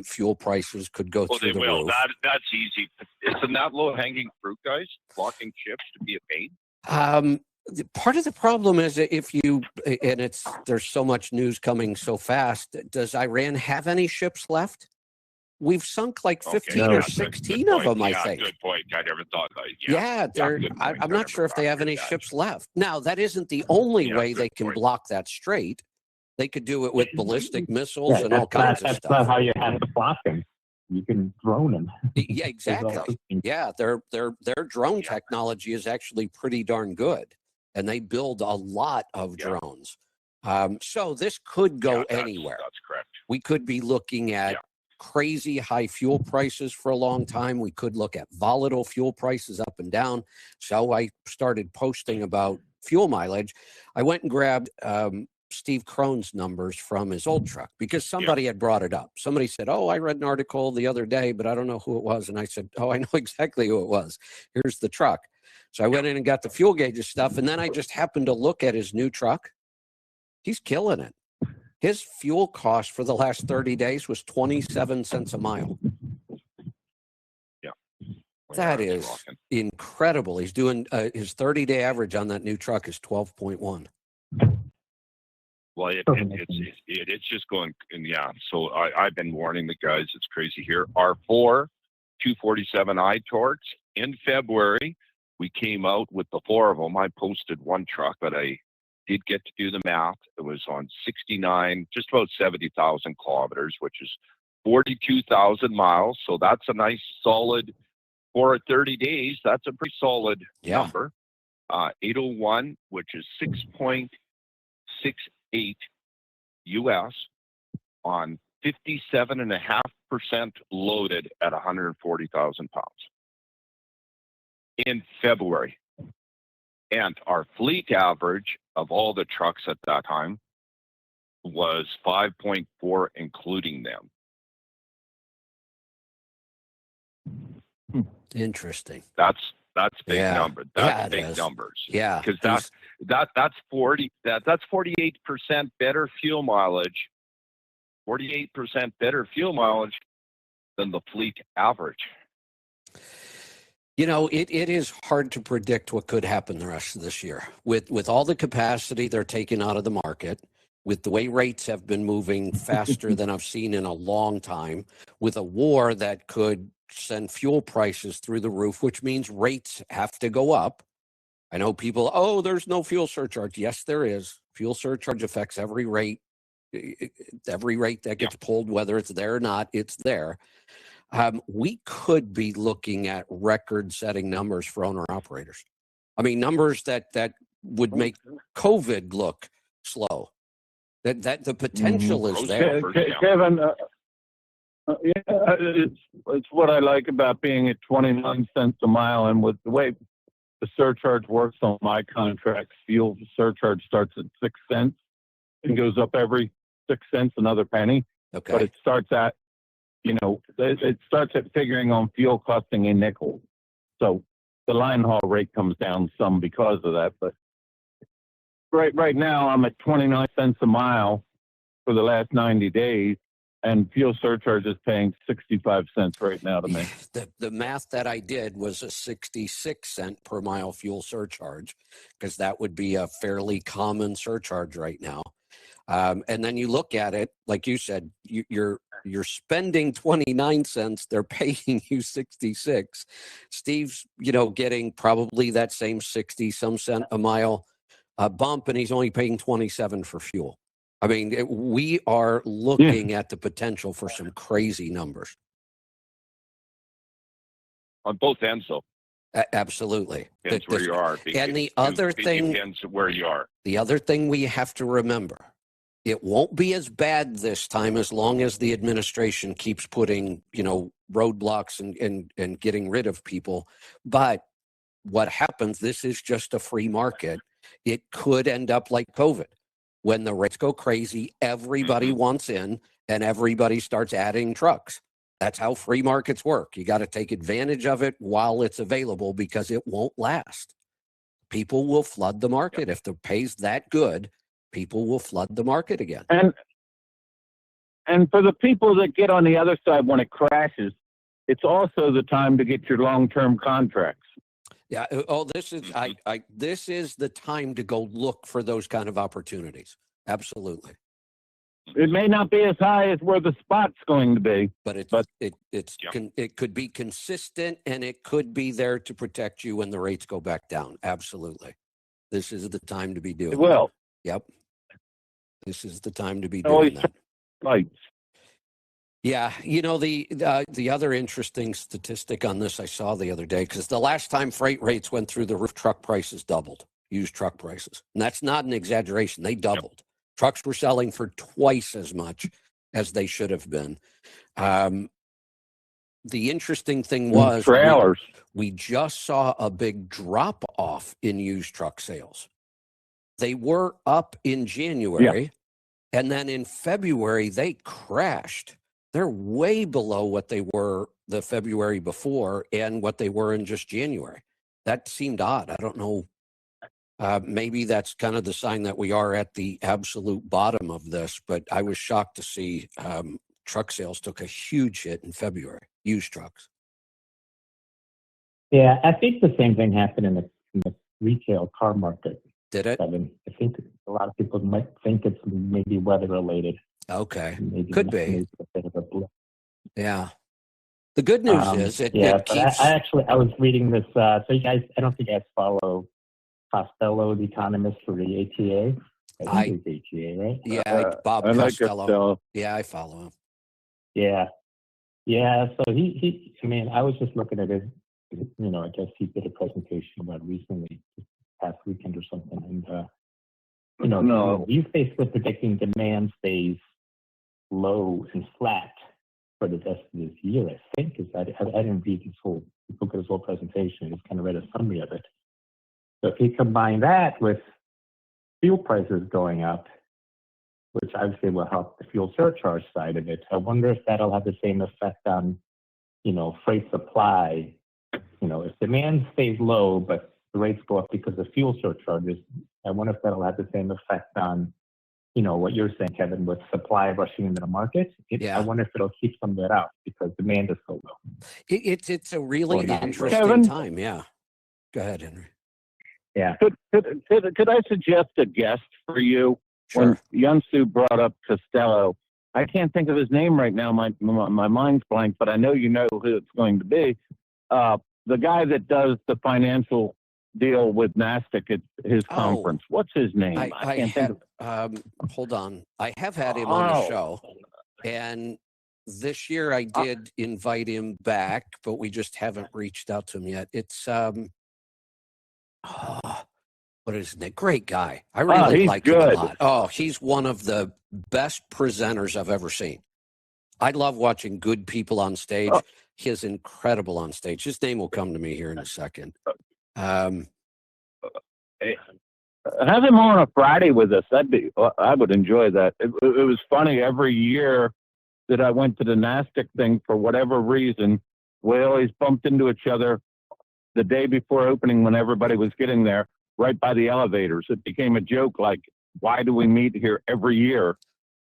[SPEAKER 1] fuel prices could go through the roof.
[SPEAKER 2] That's easy. Isn't that low-hanging fruit, guys? Blocking ships to be a pain?
[SPEAKER 1] Part of the problem is that there's so much news coming so fast. Does Iran have any ships left? We've sunk like 15 or 16 of them, I think.
[SPEAKER 2] Good point. I never thought that.
[SPEAKER 1] I'm not sure if they have any ships left. Now, that isn't the only way they can block that strait. They could do it with ballistic missiles and all kinds of stuff.
[SPEAKER 4] That's not how you have to block them. You can drone them.
[SPEAKER 1] Yeah, exactly. Yeah, their drone technology is actually pretty darn good, and they build a lot of drones. So this could go anywhere.
[SPEAKER 2] That's correct.
[SPEAKER 1] We could be looking at crazy high fuel prices for a long time. We could look at volatile fuel prices up and down. So I started posting about fuel mileage. I went and grabbed Steve Krohn's numbers from his old truck because somebody had brought it up. Somebody said, oh, I read an article the other day, but I don't know who it was. And I said, oh, I know exactly who it was. Here's the truck. So I went in and got the fuel gauges stuff. And then I just happened to look at his new truck. He's killing it. His fuel cost for the last 30 days was 27 cents a mile.
[SPEAKER 2] Yeah.
[SPEAKER 1] That is incredible. He's doing his 30-day average on that new truck is 12.1.
[SPEAKER 2] Well, it's just going, and so I've been warning the guys, it's crazy here. Our 4 247i torques in February, we came out with the 4 of them. I posted one truck, but I did get to do the math. It was on 69, just about 70,000 kilometers, which is 42,000 miles. So that's a nice solid, for 30 days, that's a pretty solid number. 801, which is 6.68 US on 57.5% loaded at 140,000 pounds in February. And our fleet average of all the trucks at that time was 5.4, including them.
[SPEAKER 1] Interesting.
[SPEAKER 2] That's big number. That's big numbers.
[SPEAKER 1] Yeah.
[SPEAKER 2] Because that's 48% better fuel mileage. 48% better fuel mileage than the fleet average.
[SPEAKER 1] You know, it is hard to predict what could happen the rest of this year. With all the capacity they're taking out of the market, with the way rates have been moving faster than I've seen in a long time, with a war that could send fuel prices through the roof, which means rates have to go up. I know people, oh, there's no fuel surcharge. Yes, there is. Fuel surcharge affects every rate. Every rate that gets pulled, whether it's there or not, it's there. We could be looking at record-setting numbers for owner-operators. I mean, numbers that would make COVID look slow. That the potential is there.
[SPEAKER 3] Kevin, it's what I like about being at 29 cents a mile, and with the way the surcharge works on my contracts, fuel surcharge starts at 6 cents and goes up every 6 cents, another penny.
[SPEAKER 1] Okay.
[SPEAKER 3] But it starts at, it starts at figuring on fuel costing a nickel. So the line haul rate comes down some because of that. But right now I'm at 29 cents a mile for the last 90 days, and fuel surcharge is paying 65 cents right now to me.
[SPEAKER 1] The math that I did was a 66 cent per mile fuel surcharge, because that would be a fairly common surcharge right now. And then you look at it, like you said, you're spending 29 cents. They're paying you 66. Steve's, getting probably that same 60 some cent a mile bump, and he's only paying 27 for fuel. I mean, we are looking at the potential for some crazy numbers.
[SPEAKER 2] On both ends, though.
[SPEAKER 1] Absolutely.
[SPEAKER 2] Depends where you are.
[SPEAKER 1] And the other thing,
[SPEAKER 2] depends where you are.
[SPEAKER 1] The other thing we have to remember, it won't be as bad this time as long as the administration keeps putting, roadblocks and getting rid of people. But what happens, this is just a free market. It could end up like COVID. When the rates go crazy, everybody wants in and everybody starts adding trucks. That's how free markets work. You got to take advantage of it while it's available because it won't last. People will flood the market. If the pay's that good, people will flood the market again.
[SPEAKER 3] And for the people that get on the other side when it crashes, it's also the time to get your long-term contracts.
[SPEAKER 1] Yeah. Oh, this is the time to go look for those kind of opportunities. Absolutely.
[SPEAKER 3] It may not be as high as where the spot's going to be,
[SPEAKER 1] but it could be consistent, and it could be there to protect you when the rates go back down. Absolutely. This is the time to be doing
[SPEAKER 3] it. Will.
[SPEAKER 1] Yep. This is the time to be doing that.
[SPEAKER 3] Right.
[SPEAKER 1] Yeah. The other interesting statistic on this I saw the other day, because the last time freight rates went through the roof, truck prices doubled, used truck prices. And that's not an exaggeration. They doubled. Yep. Trucks were selling for twice as much as they should have been. The interesting thing was
[SPEAKER 3] trailers.
[SPEAKER 1] We just saw a big drop off in used truck sales. They were up in January, and then in February, they crashed. They're way below what they were the February before and what they were in just January. That seemed odd. I don't know. Maybe that's kind of the sign that we are at the absolute bottom of this, but I was shocked to see truck sales took a huge hit in February, used trucks.
[SPEAKER 4] Yeah, I think the same thing happened in the retail car market.
[SPEAKER 1] Did it?
[SPEAKER 4] I think a lot of people might think it's maybe weather related.
[SPEAKER 1] Okay,
[SPEAKER 4] maybe
[SPEAKER 1] could be.
[SPEAKER 4] Maybe a bit of a blip.
[SPEAKER 1] Yeah. The good news is it keeps...
[SPEAKER 4] I was reading this, so you guys, I don't think you guys follow Costello, the economist for the ATA. I think it's ATA, right?
[SPEAKER 1] Yeah, Bob Costello. Yeah, I follow him.
[SPEAKER 4] Yeah. So he I was just looking at it. I guess he did a presentation about recently, past weekend or something, and he's basically predicting demand stays low and flat for the rest of this year. I think I didn't read his whole presentation. I just kind of read a summary of it. So if you combine that with fuel prices going up, which obviously will help the fuel surcharge side of it, I wonder if that'll have the same effect on, freight supply. If demand stays low, but the rates go up because of fuel surcharges, I wonder if that'll have the same effect on, what you're saying, Kevin, with supply rushing into the market. I wonder if it'll keep some of that out because demand is so low.
[SPEAKER 1] It's a really interesting time. Yeah. Go ahead, Henry.
[SPEAKER 4] Yeah.
[SPEAKER 3] Could I suggest a guest for you?
[SPEAKER 1] Sure.
[SPEAKER 3] When Yunsu brought up Costello, I can't think of his name right now. My mind's blank, but I know you know who it's going to be. The guy that does the financial deal with NASDAQ at his conference. What's his name? I can't think of.
[SPEAKER 1] Hold on. I have had him on the show, and this year I did invite him back, but we just haven't reached out to him yet. It's what is his name? Great guy. I really like him a lot. Oh, he's one of the best presenters I've ever seen. I love watching good people on stage. He is incredible on stage. His name will come to me here in a second.
[SPEAKER 3] Have him on a Friday with us. I would enjoy that. It was funny. Every year that I went to the NASDAQ thing, for whatever reason, we always bumped into each other the day before opening when everybody was getting there, right by the elevators. It became a joke, like, why do we meet here every year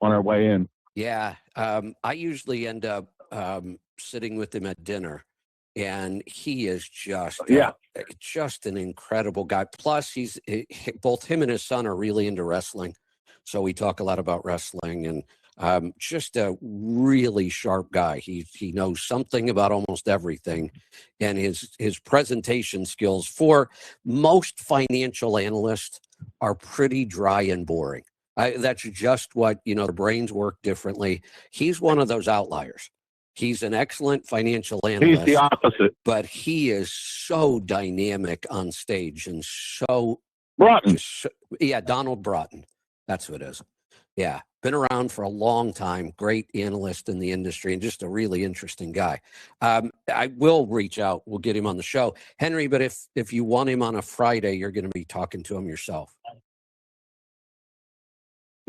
[SPEAKER 3] on our way in?
[SPEAKER 1] Yeah. I usually end up sitting with him at dinner, and he is just an incredible guy. Plus, both him and his son are really into wrestling. So we talk a lot about wrestling, and just a really sharp guy. He knows something about almost everything, and his presentation skills for most financial analysts are pretty dry and boring. That's just what, the brains work differently. He's one of those outliers. He's an excellent financial analyst.
[SPEAKER 3] He's the opposite.
[SPEAKER 1] But he is so dynamic on stage and so
[SPEAKER 3] Broughton.
[SPEAKER 1] Yeah, Donald Broughton. That's who it is. Yeah, been around for a long time. Great analyst in the industry and just a really interesting guy. I will reach out. We'll get him on the show, Henry. But if you want him on a Friday, you're going to be talking to him yourself.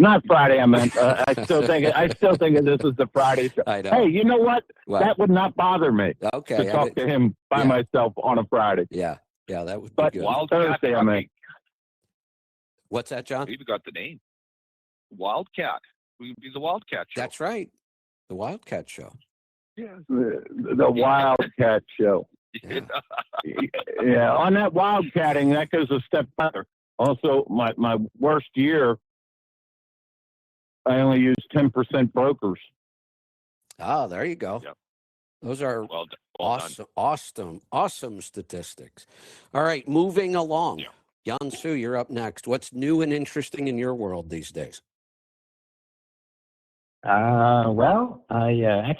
[SPEAKER 3] Not Friday. I meant. I still think this is the Friday show.
[SPEAKER 1] I know.
[SPEAKER 3] Hey, you know what? That would not bother me.
[SPEAKER 1] Okay.
[SPEAKER 3] To talk to him by myself on a Friday.
[SPEAKER 1] Yeah, that would be good.
[SPEAKER 3] Thursday, I mean.
[SPEAKER 1] What's that, John?
[SPEAKER 2] You even got the name. Wildcat. We would be the Wildcat Show.
[SPEAKER 1] That's right. The Wildcat Show.
[SPEAKER 3] Yeah. The Wildcat Show.
[SPEAKER 1] Yeah.
[SPEAKER 3] Yeah. On that wildcatting, that goes a step further. Also, my worst year, I only used 10% brokers.
[SPEAKER 1] Oh, there you go.
[SPEAKER 2] Yep.
[SPEAKER 1] Those are
[SPEAKER 2] well
[SPEAKER 1] awesome statistics. All right, moving along.
[SPEAKER 2] Yeah.
[SPEAKER 1] Yansu, you're up next. What's new and interesting in your world these days?
[SPEAKER 4] Well, I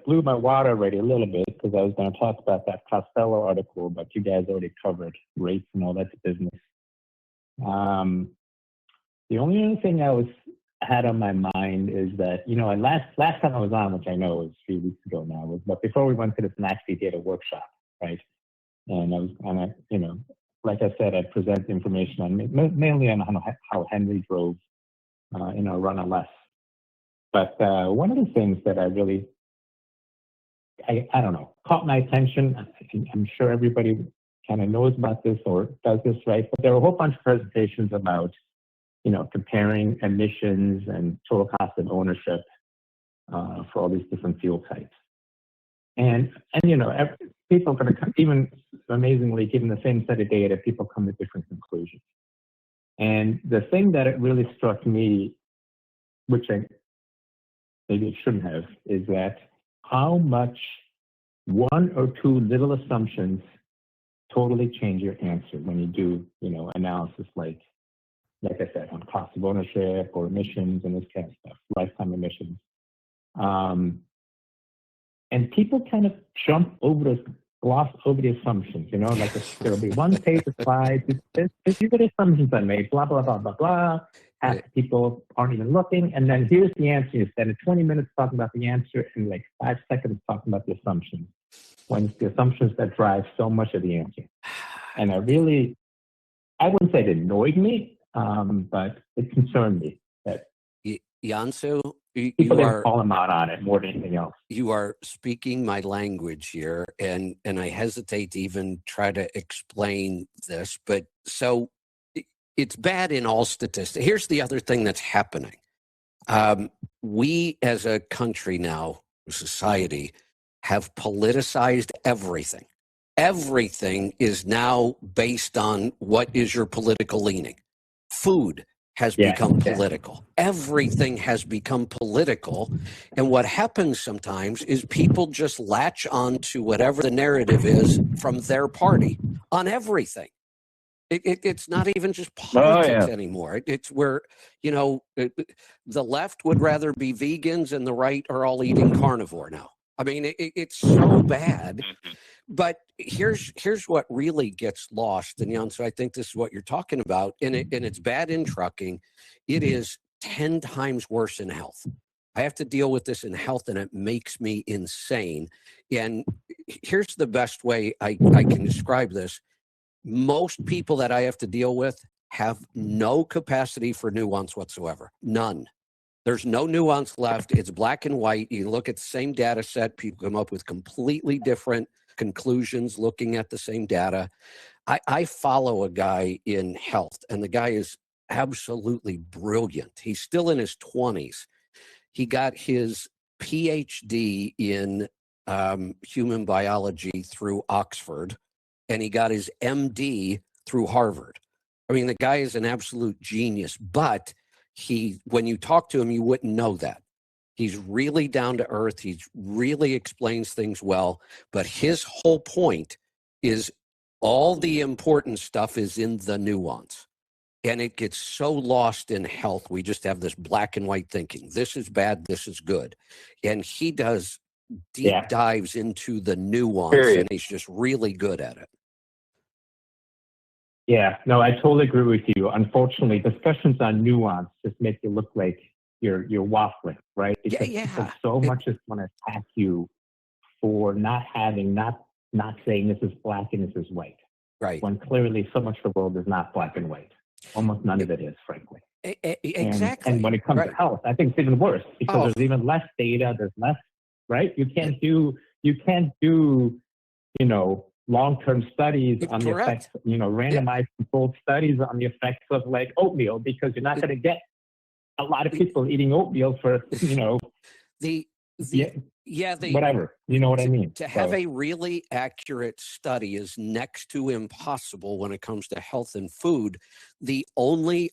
[SPEAKER 4] blew my water already a little bit because I was going to talk about that Costello article, but you guys already covered rates and all that business. The only other thing I had on my mind is that, last time I was on, which I know was a few weeks ago now, but before we went to this Maxi Data workshop, right? And I was like I said, I present information on mainly on how Henry drove, run a less. But one of the things that I really, I don't know, caught my attention. I'm sure everybody kind of knows about this or does this, right? But there were a whole bunch of presentations about, comparing emissions and total cost of ownership for all these different fuel types. And people are going to, even amazingly, given the same set of data, people come to different conclusions. And the thing that it really struck me, which maybe it shouldn't have, is that how much one or two little assumptions totally change your answer when you do, analysis like I said, on cost of ownership or emissions and this kind of stuff, lifetime emissions. And people kind of gloss over the assumptions, like there'll be one page of slides, these are the assumptions I made, blah, blah, blah, blah, blah. Half the people aren't even looking. And then here's the answer. You spend 20 minutes talking about the answer and like 5 seconds talking about the assumptions, when it's the assumptions that drive so much of the answer. And I wouldn't say it annoyed me, but it concerned me that
[SPEAKER 1] Yansu,
[SPEAKER 4] people didn't call him out on it more than anything else.
[SPEAKER 1] You are speaking my language here, and I hesitate to even try to explain this, but so it's bad in all statistics. Here's the other thing that's happening. We as a country now, society, have politicized everything. Everything is now based on what is your political leaning. Food has become political. Everything has become political. And what happens sometimes is people just latch on to whatever the narrative is from their party on everything. It's not even just politics anymore. It's where, the left would rather be vegans and the right are all eating carnivore now. I mean, it's so bad. But here's what really gets lost. And so I think this is what you're talking about. And it's bad in trucking. It is 10 times worse in health. I have to deal with this in health, and it makes me insane. And here's the best way I can describe this. Most people that I have to deal with have no capacity for nuance whatsoever. None. There's no nuance left. It's black and white. You look at the same data set, people come up with completely different conclusions looking at the same data. I follow a guy in health, and the guy is absolutely brilliant. He's still in his 20s. He got his PhD in human biology through Oxford, and he got his MD through Harvard. I mean, the guy is an absolute genius, but when you talk to him, you wouldn't know that. He's really down to earth. He really explains things well. But his whole point is all the important stuff is in the nuance. And it gets so lost in health. We just have this black and white thinking. This is bad. This is good. And he does deep dives into the nuance, and he's just really good at it.
[SPEAKER 4] Yeah, no, I totally agree with you. Unfortunately, discussions on nuance just make you look like you're waffling, right? Because people so much just want to attack you for not saying this is black and this is white.
[SPEAKER 1] Right.
[SPEAKER 4] When clearly so much of the world is not black and white. Almost none of it is, frankly.
[SPEAKER 1] Exactly.
[SPEAKER 4] And when it comes to health, I think it's even worse because there's even less data. There's less, right? You can't do, long-term studies on the effects, randomized controlled studies on the effects of like oatmeal, because you're not going to get a lot of people eating oatmeal for, whatever. You know what I mean?
[SPEAKER 1] To have a really accurate study is next to impossible when it comes to health and food. The only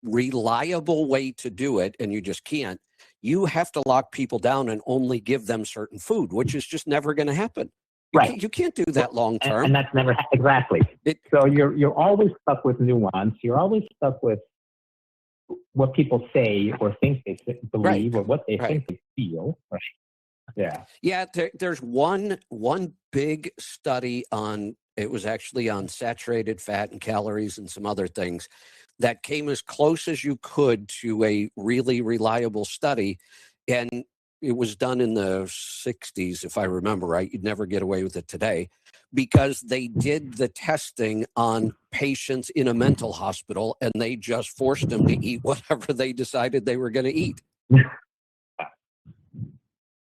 [SPEAKER 1] reliable way to do it, and you just can't, you have to lock people down and only give them certain food, which is just never going to happen. You can't do that long term.
[SPEAKER 4] And that's never exactly. So you're always stuck with nuance. You're always stuck with what people say or think they believe or what they think they feel. Right. Yeah.
[SPEAKER 1] Yeah. There's one big study on, it was actually on saturated fat and calories and some other things that came as close as you could to a really reliable study. And it was done in the 60s, if I remember right. You'd never get away with it today, because they did the testing on patients in a mental hospital and they just forced them to eat whatever they decided they were going to eat.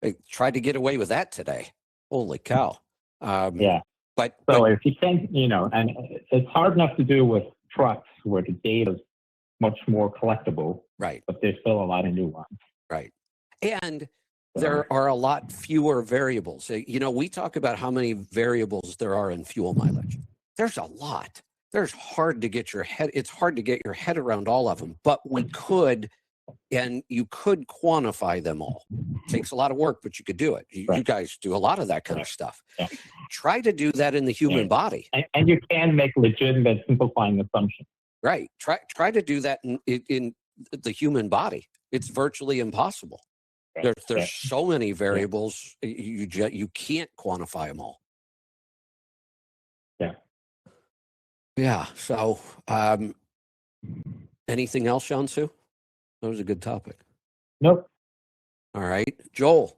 [SPEAKER 1] They tried to get away with that today. Holy cow. But
[SPEAKER 4] if you think, and it's hard enough to do with trucks where the data is much more collectible,
[SPEAKER 1] right?
[SPEAKER 4] But there's still a lot of nuance.
[SPEAKER 1] Right. And there are a lot fewer variables. We talk about how many variables there are in fuel mileage. There's a lot. It's hard to get your head around all of them, but we could, and you could quantify them all. It takes a lot of work, but you could do it. You guys do a lot of that kind of stuff. Yeah. Try to do that in the human body.
[SPEAKER 4] And you can make legitimate simplifying assumptions.
[SPEAKER 1] Right. Try to do that in the human body. It's virtually impossible. There's so many variables, you can't quantify them all.
[SPEAKER 4] Yeah.
[SPEAKER 1] Yeah. So, anything else, Shansu? That was a good topic.
[SPEAKER 4] Nope.
[SPEAKER 1] All right. Joel,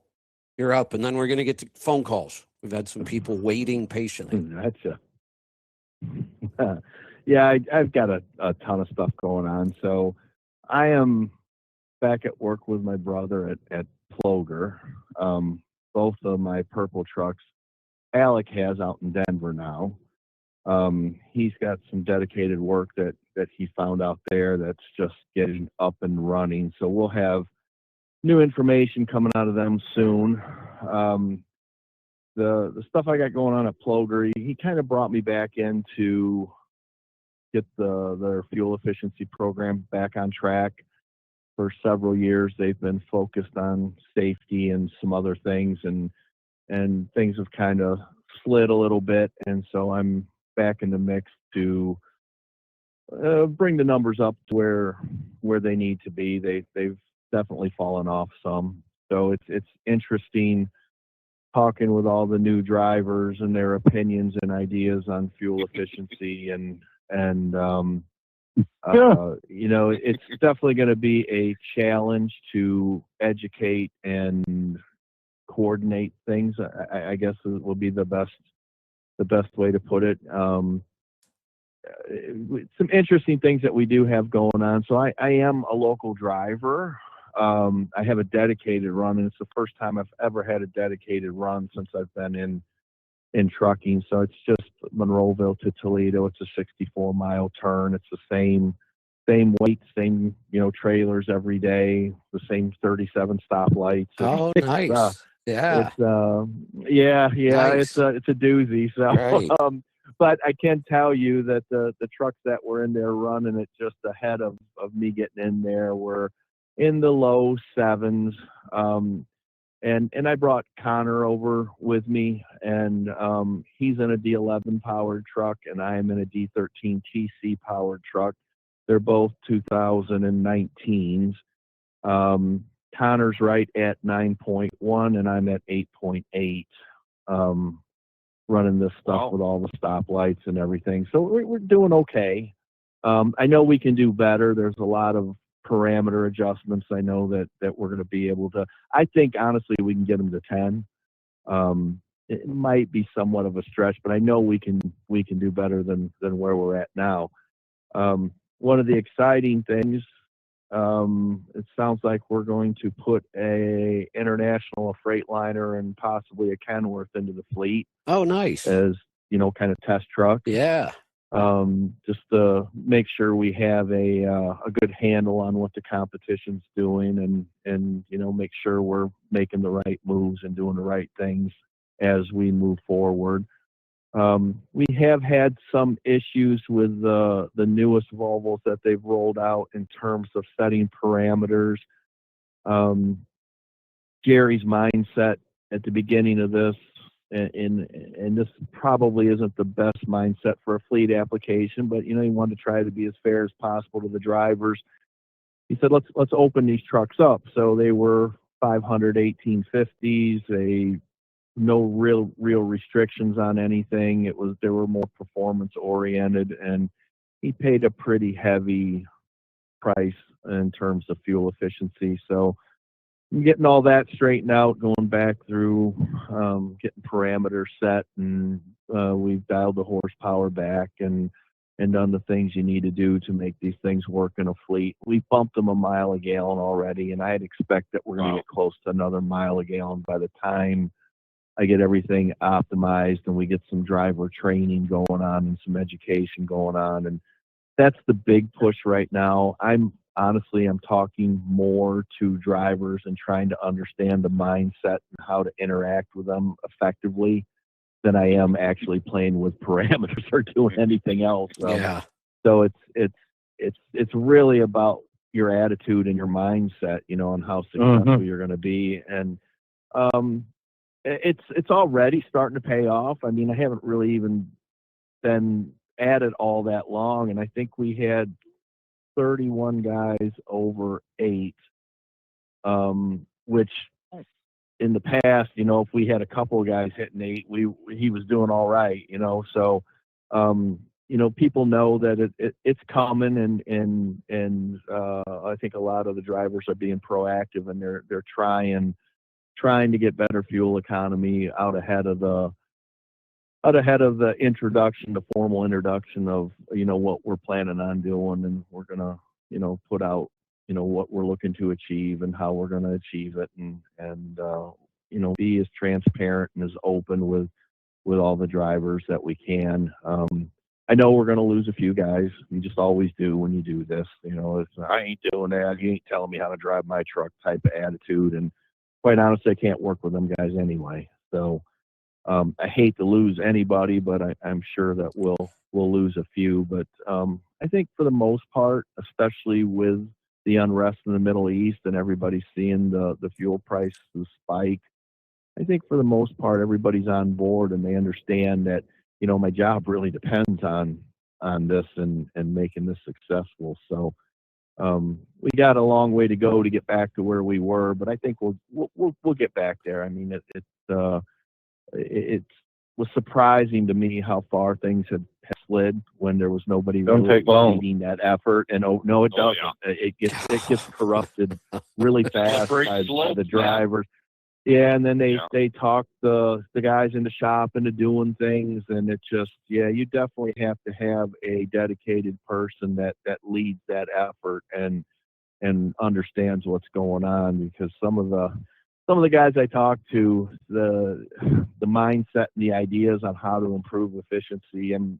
[SPEAKER 1] you're up, and then we're going to get to phone calls. We've had some people waiting patiently.
[SPEAKER 5] Gotcha. I've got a ton of stuff going on. So I am back at work with my brother at Ploger. Both of my purple trucks Alec has out in Denver now. He's got some dedicated work that he found out there that's just getting up and running. So we'll have new information coming out of them soon. The stuff I got going on at Ploger, he kind of brought me back in to get their fuel efficiency program back on track. For several years, they've been focused on safety and some other things, and things have kind of slid a little bit. And so I'm back in the mix to bring the numbers up to where they need to be. They've definitely fallen off some. So it's interesting talking with all the new drivers and their opinions and ideas on fuel efficiency and it's definitely going to be a challenge to educate and coordinate things. I guess will be the best way to put it. Some interesting things that we do have going on. So I am a local driver. I have a dedicated run, and it's the first time I've ever had a dedicated run since I've been in trucking. So it's just Monroeville to Toledo. It's a 64-mile turn. It's the same weight, same trailers every day, the same 37 stoplights.
[SPEAKER 1] Oh, nice.
[SPEAKER 5] It's a doozy. So,
[SPEAKER 1] right.
[SPEAKER 5] but I can tell you that the trucks that were in there running it just ahead of me getting in there were in the low sevens. And I brought Connor over with me, and he's in a D11 powered truck, and I am in a D13 TC powered truck. They're both 2019s. Connor's right at 9.1, and I'm at 8.8. Running this stuff with all the stoplights and everything. So we're doing okay. I know we can do better. There's a lot of parameter adjustments. I know that we're going to be able to. I think honestly we can get them to 10. It might be somewhat of a stretch, but I know we can do better than where we're at now. One of the exciting things, it sounds like we're going to put a International, a Freightliner, and possibly a Kenworth into the fleet.
[SPEAKER 1] Oh, nice.
[SPEAKER 5] As kind of test truck.
[SPEAKER 1] Yeah.
[SPEAKER 5] Just to make sure we have a good handle on what the competition's doing, and make sure we're making the right moves and doing the right things as we move forward. We have had some issues with the newest Volvos that they've rolled out in terms of setting parameters. Gary's mindset at the beginning of this, and this probably isn't the best mindset for a fleet application, but he wanted to try to be as fair as possible to the drivers. He said, let's open these trucks up. So they were 500 1850s, no real restrictions on anything. They were more performance oriented, and he paid a pretty heavy price in terms of fuel efficiency. So I'm getting all that straightened out, going back through, getting parameters set, and we've dialed the horsepower back and done the things you need to do to make these things work in a fleet. We bumped them a mile a gallon already, and I'd expect that we're going to get close to another mile a gallon by the time I get everything optimized and we get some driver training going on and some education going on. And that's the big push right now. I'm talking more to drivers and trying to understand the mindset and how to interact with them effectively than I am actually playing with parameters or doing anything else.
[SPEAKER 1] Yeah.
[SPEAKER 5] So it's really about your attitude and your mindset, on how successful you're going to be. And it's already starting to pay off. I mean, I haven't really even been at it all that long, and I think we had 31 guys over 8, which in the past, if we had a couple of guys hitting 8, he was doing all right, so people know that it's coming, and I think a lot of the drivers are being proactive, and they're trying to get better fuel economy out ahead of the introduction, the formal introduction of, what we're planning on doing, and we're going to, put out, what we're looking to achieve and how we're going to achieve it, and be as transparent and as open with all the drivers that we can. I know we're going to lose a few guys. You just always do when you do this. I ain't doing that. You ain't telling me how to drive my truck type of attitude. And quite honestly, I can't work with them guys anyway. So I hate to lose anybody, but I'm sure that we'll lose a few. But I think for the most part, especially with the unrest in the Middle East and everybody seeing the fuel prices spike, I think for the most part, everybody's on board, and they understand that, my job really depends on this and making this successful. So we got a long way to go to get back to where we were, but I think we'll get back there. I mean, it was surprising to me how far things had slid when there was nobody really leading that effort. And no, it doesn't. Yeah. It gets corrupted really fast by the drivers. Yeah, and then they talk the guys in the shop into doing things, and it just, you definitely have to have a dedicated person that leads that effort and understands what's going on, because some of the guys I talk to, the mindset and the ideas on how to improve efficiency, and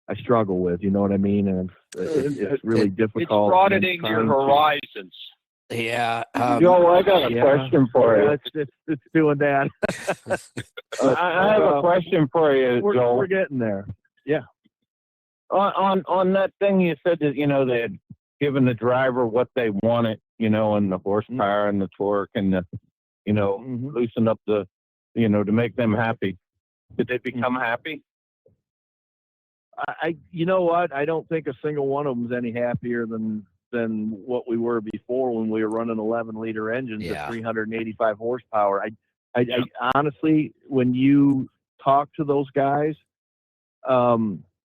[SPEAKER 5] I struggle with, you know what I mean? And it's really difficult. It's
[SPEAKER 2] broadening your horizons.
[SPEAKER 1] Yeah.
[SPEAKER 3] Joe, I got a question for you.
[SPEAKER 5] It's doing that.
[SPEAKER 3] I have a question for you, Joe.
[SPEAKER 5] We're getting there.
[SPEAKER 3] On that thing, you said that, they had given the driver what they wanted, and the horsepower and the torque and the, loosen up the, to make them happy. Did they become happy?
[SPEAKER 5] You know what? I don't think a single one of them is any happier than what we were before when we were running 11-liter engines at 385 horsepower. I honestly, when you talk to those guys,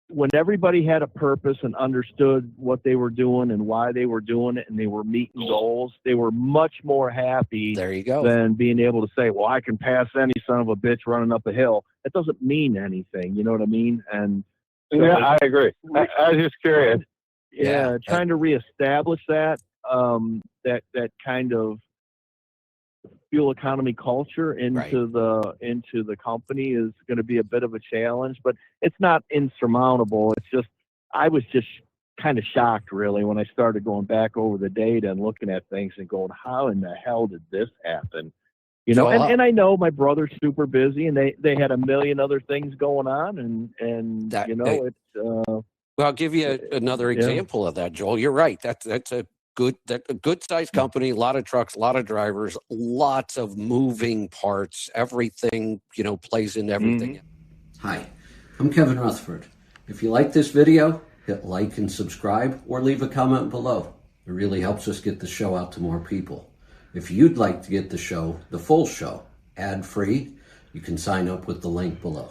[SPEAKER 5] when everybody had a purpose and understood what they were doing and why they were doing it, and they were meeting goals, they were much more happy than being able to say, well, I can pass any son of a bitch running up a hill. That doesn't mean anything. You know what I mean? And so
[SPEAKER 3] I agree. I was just curious.
[SPEAKER 5] Trying to reestablish that, that kind of fuel economy culture into the company is going to be a bit of a challenge, but it's not insurmountable. It's just, I was just kind of shocked really when I started going back over the data and looking at things and going, how in the hell did this happen? And I know my brother's super busy and they had a million other things going on and it's,
[SPEAKER 1] well, I'll give you another example of that, Joel. You're right. That's a good sized company, a lot of trucks, a lot of drivers, lots of moving parts. Everything, plays into everything. Hi, I'm Kevin Rutherford. If you like this video, hit like and subscribe or leave a comment below. It really helps us get the show out to more people. If you'd like to get the full show, ad-free, you can sign up with the link below.